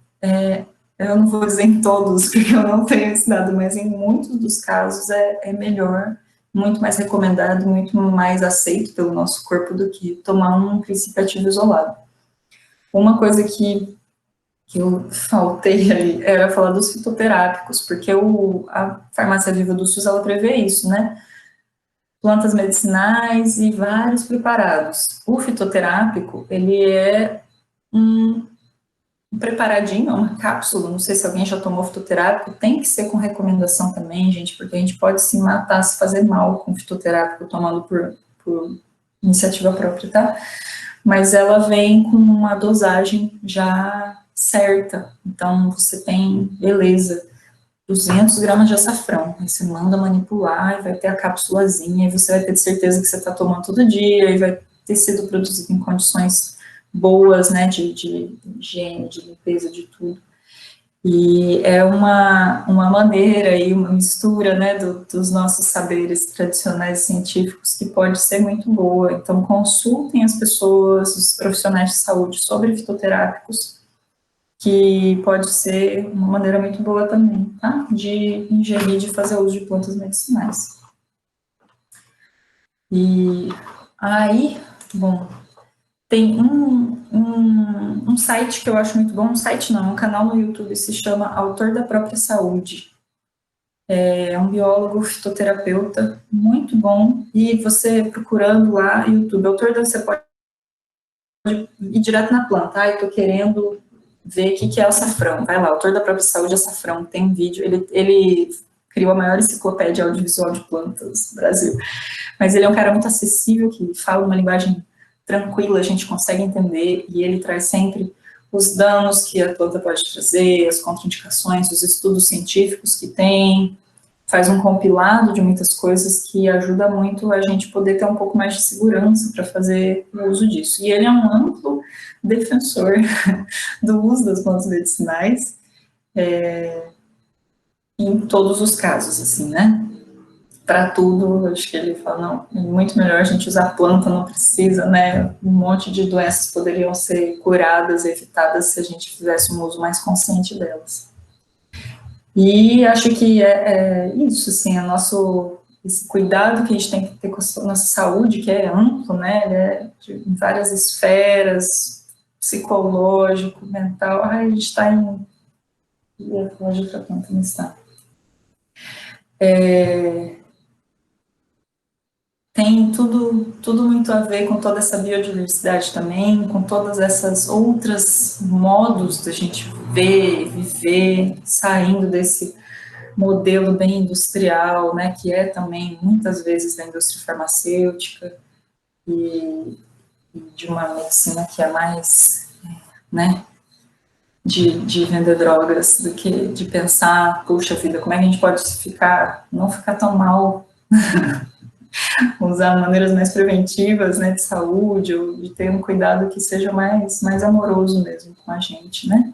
[SPEAKER 1] eu não vou dizer em todos, porque eu não tenho esse dado, mas em muitos dos casos é melhor, muito mais recomendado, muito mais aceito pelo nosso corpo do que tomar um princípio ativo isolado. Uma coisa que eu faltei ali era falar dos fitoterápicos, porque a farmácia viva do SUS, ela prevê isso, né? Plantas medicinais e vários preparados. O fitoterápico, ele é um preparadinho, uma cápsula, não sei se alguém já tomou fitoterápico, tem que ser com recomendação também, gente, porque a gente pode se matar, se fazer mal com fitoterápico tomando por iniciativa própria, tá? Mas ela vem com uma dosagem já certa. Então, você tem, beleza, 200 gramas de açafrão. Aí você manda manipular e vai ter a cápsulazinha, e você vai ter certeza que você está tomando todo dia, e vai ter sido produzido em condições boas, né, de higiene, de limpeza, de tudo. E é uma maneira e uma mistura, né, dos nossos saberes tradicionais científicos que pode ser muito boa. Então, consultem as pessoas, os profissionais de saúde sobre fitoterápicos, que pode ser uma maneira muito boa também, tá? De ingerir, de fazer uso de plantas medicinais. E aí, bom, tem um site que eu acho muito bom, um site não, um canal no YouTube, se chama Autor da Própria Saúde. É um biólogo fitoterapeuta muito bom, e você procurando lá, YouTube, autor da, você pode ir direto na planta, eu tô querendo ver o que é o açafrão, vai lá, autor da própria saúde, açafrão, tem um vídeo, ele criou a maior enciclopédia audiovisual de plantas do Brasil, mas ele é um cara muito acessível, que fala uma linguagem tranquila, a gente consegue entender, e ele traz sempre os danos que a planta pode trazer, as contraindicações, os estudos científicos que tem, faz um compilado de muitas coisas que ajuda muito a gente poder ter um pouco mais de segurança para fazer o uso disso. E ele é um amplo defensor do uso das plantas medicinais, em todos os casos, assim, né? Para tudo, acho que ele fala, não, é muito melhor a gente usar planta, não precisa, né? Um monte de doenças poderiam ser curadas, evitadas, se a gente fizesse um uso mais consciente delas. E acho que é isso, assim, esse cuidado que a gente tem que ter com a nossa saúde, que é amplo, né, em várias esferas, psicológico, mental, a gente está em... ia falar de outra planta, não está. Tem tudo muito a ver com toda essa biodiversidade também, com todas essas outras modos da gente viver, saindo desse modelo bem industrial, né, que é também muitas vezes da indústria farmacêutica e de uma medicina que é mais, né, de vender drogas do que de pensar, puxa vida, como é que a gente pode não ficar tão mal, usar maneiras mais preventivas, né, de saúde, ou de ter um cuidado que seja mais amoroso mesmo com a gente, né.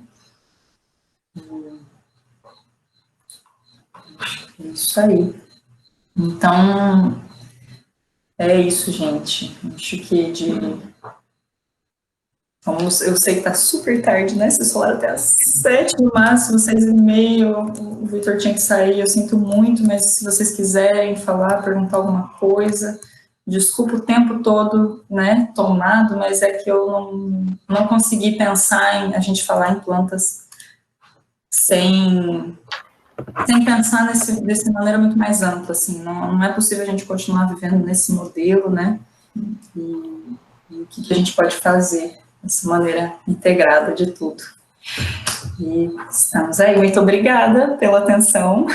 [SPEAKER 1] É isso aí. Então, É isso, gente. Acho que eu sei que tá super tarde, né? Vocês falaram até às 7 no máximo, 6h30. O Vitor tinha que sair, eu sinto muito, mas se vocês quiserem falar, perguntar alguma coisa, desculpa o tempo todo, né? Tomado, mas é que eu não consegui pensar em a gente falar em plantas sem pensar dessa maneira muito mais ampla, assim. Não é possível a gente continuar vivendo nesse modelo, né? E o que a gente pode fazer dessa maneira integrada de tudo. E estamos aí. Muito obrigada pela atenção.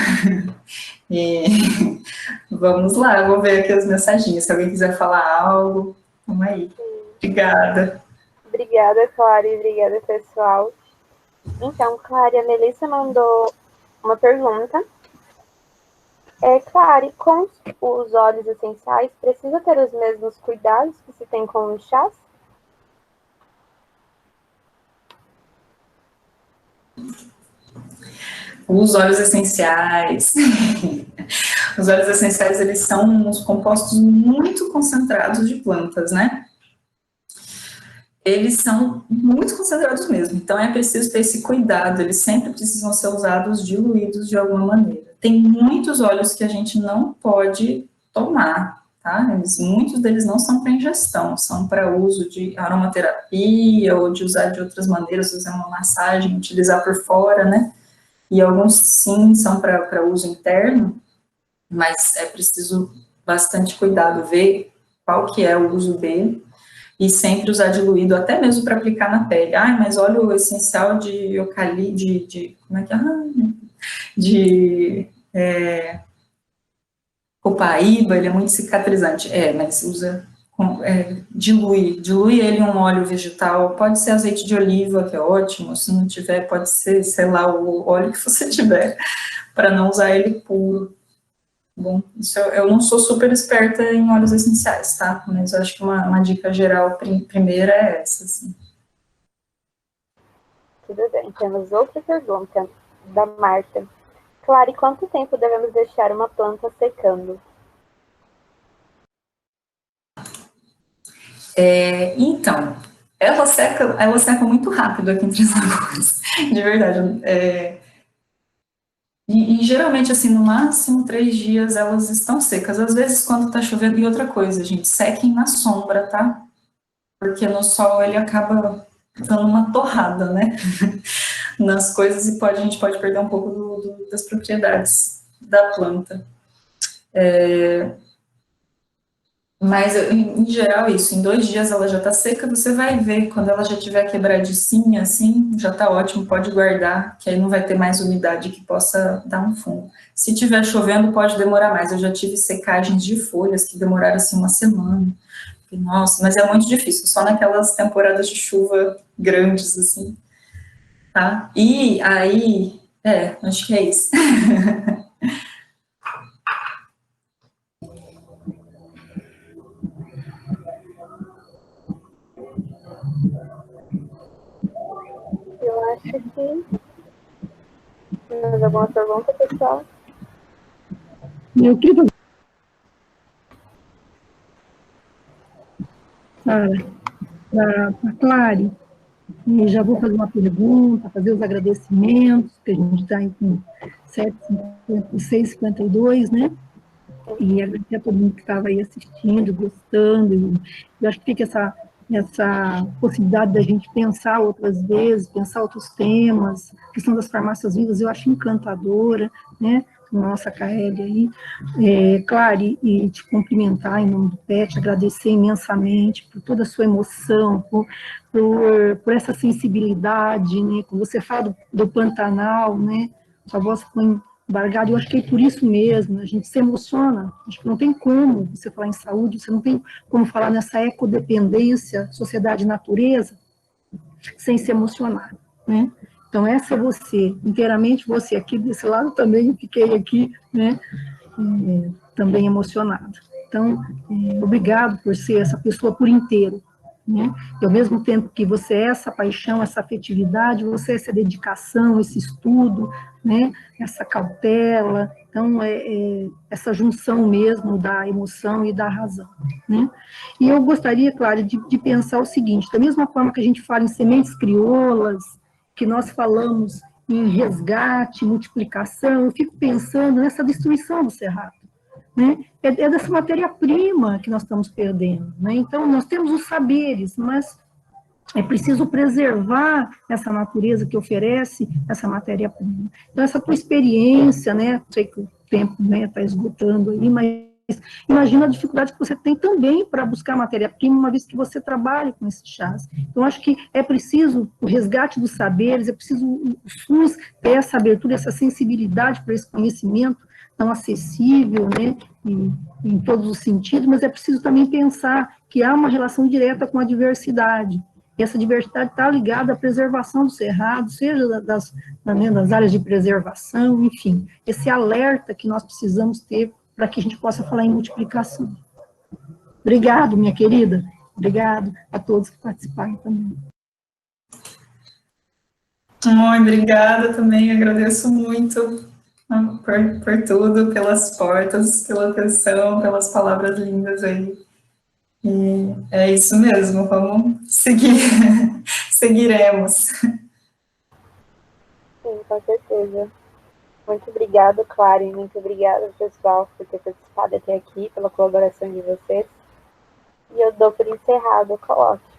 [SPEAKER 1] E vamos lá, vou ver aqui as mensagens. Se alguém quiser falar algo, vamos aí. Obrigada.
[SPEAKER 2] Obrigada, Clara, e obrigada, pessoal. Então, Clara, a Melissa mandou uma pergunta. Clara, com os óleos essenciais, precisa ter os mesmos cuidados que se tem com os chás?
[SPEAKER 1] Os óleos essenciais. Os óleos essenciais, eles são uns compostos muito concentrados de plantas, né? Eles são muito concentrados mesmo, então é preciso ter esse cuidado, eles sempre precisam ser usados diluídos de alguma maneira. Tem muitos óleos que a gente não pode tomar, tá? Muitos deles não são para ingestão, são para uso de aromaterapia ou de usar de outras maneiras, fazer uma massagem, utilizar por fora, né? E alguns sim são para uso interno, mas é preciso bastante cuidado, ver qual que é o uso dele, e sempre usar diluído, até mesmo para aplicar na pele. Ai, mas óleo essencial de eucalipto, como é que é? Copaíba, ele é muito cicatrizante. Mas usa, dilui ele em um óleo vegetal, pode ser azeite de oliva, que é ótimo, se não tiver, pode ser, sei lá, o óleo que você tiver, para não usar ele puro. Bom, isso eu não sou super esperta em óleos essenciais, tá? Mas eu acho que uma dica geral primeira é essa, assim.
[SPEAKER 2] Tudo bem, temos outra pergunta da Marta. Clara, e quanto tempo devemos deixar uma planta secando?
[SPEAKER 1] Então, ela seca muito rápido aqui em Três Lagoas, de verdade. E geralmente, assim, no máximo 3 dias elas estão secas. Às vezes, quando tá chovendo, e outra coisa, gente, sequem na sombra, tá? Porque no sol ele acaba dando uma torrada, né? Nas coisas e a gente pode perder um pouco das propriedades da planta. Mas, em geral, isso, em 2 dias ela já tá seca, você vai ver, quando ela já tiver quebradicinha, assim, já tá ótimo, pode guardar, que aí não vai ter mais umidade que possa dar um fungo. Se tiver chovendo, pode demorar mais, eu já tive secagens de folhas que demoraram, assim, uma semana. Nossa, mas é muito difícil, só naquelas temporadas de chuva grandes, assim, tá? E aí, acho que é isso.
[SPEAKER 2] Eu acho que... Mais alguma pergunta, pessoal?
[SPEAKER 3] Eu queria para a Clare, e já vou fazer uma pergunta, fazer os agradecimentos, que a gente está aí com 7h56, 7h52, né? E agradecer a todo mundo que estava aí assistindo, gostando, e eu acho que fica essa possibilidade da gente pensar outras vezes, pensar outros temas, a questão das farmácias vivas, eu acho encantadora, né? Nossa, Kaeli aí, claro, e te cumprimentar em nome do PET, agradecer imensamente por toda a sua emoção, por essa sensibilidade, né? Quando você fala do Pantanal, né? Sua voz foi embargada, eu acho que é por isso mesmo, a gente se emociona, acho que não tem como você falar em saúde, você não tem como falar nessa ecodependência, sociedade e natureza, sem se emocionar, né? Então, essa é você, inteiramente você, aqui desse lado também, fiquei aqui, né, também emocionada. Então, obrigado por ser essa pessoa por inteiro, né? E ao mesmo tempo que você é essa paixão, essa afetividade, você é essa dedicação, esse estudo, né? Essa cautela, então essa junção mesmo da emoção e da razão, né? E eu gostaria, claro, de pensar o seguinte, da mesma forma que a gente fala em sementes crioulas, que nós falamos em resgate, multiplicação, eu fico pensando nessa destruição do cerrado, né? É dessa matéria-prima que nós estamos perdendo, né? Então, nós temos os saberes, mas é preciso preservar essa natureza que oferece essa matéria-prima. Então, essa tua experiência, né? Sei que o tempo está esgotando aí, mas imagina a dificuldade que você tem também para buscar matéria-prima, uma vez que você trabalha com esses chás. Então, acho que é preciso o resgate dos saberes, é preciso o SUS ter essa abertura, essa sensibilidade para esse conhecimento tão acessível, né, em todos os sentidos, mas é preciso também pensar que há uma relação direta com a diversidade. E essa diversidade está ligada à preservação do cerrado, seja das áreas de preservação, enfim, esse alerta que nós precisamos ter para que a gente possa falar em multiplicação. Obrigado, minha querida. Obrigado a todos que participaram também.
[SPEAKER 1] Obrigada também, agradeço muito por tudo, pelas portas, pela atenção, pelas palavras lindas aí. E é isso mesmo, vamos seguir, seguiremos.
[SPEAKER 2] Sim, com certeza. Muito obrigada, Clara, e muito obrigada, pessoal, por ter participado até aqui, pela colaboração de vocês. E eu dou por encerrado o colóquio.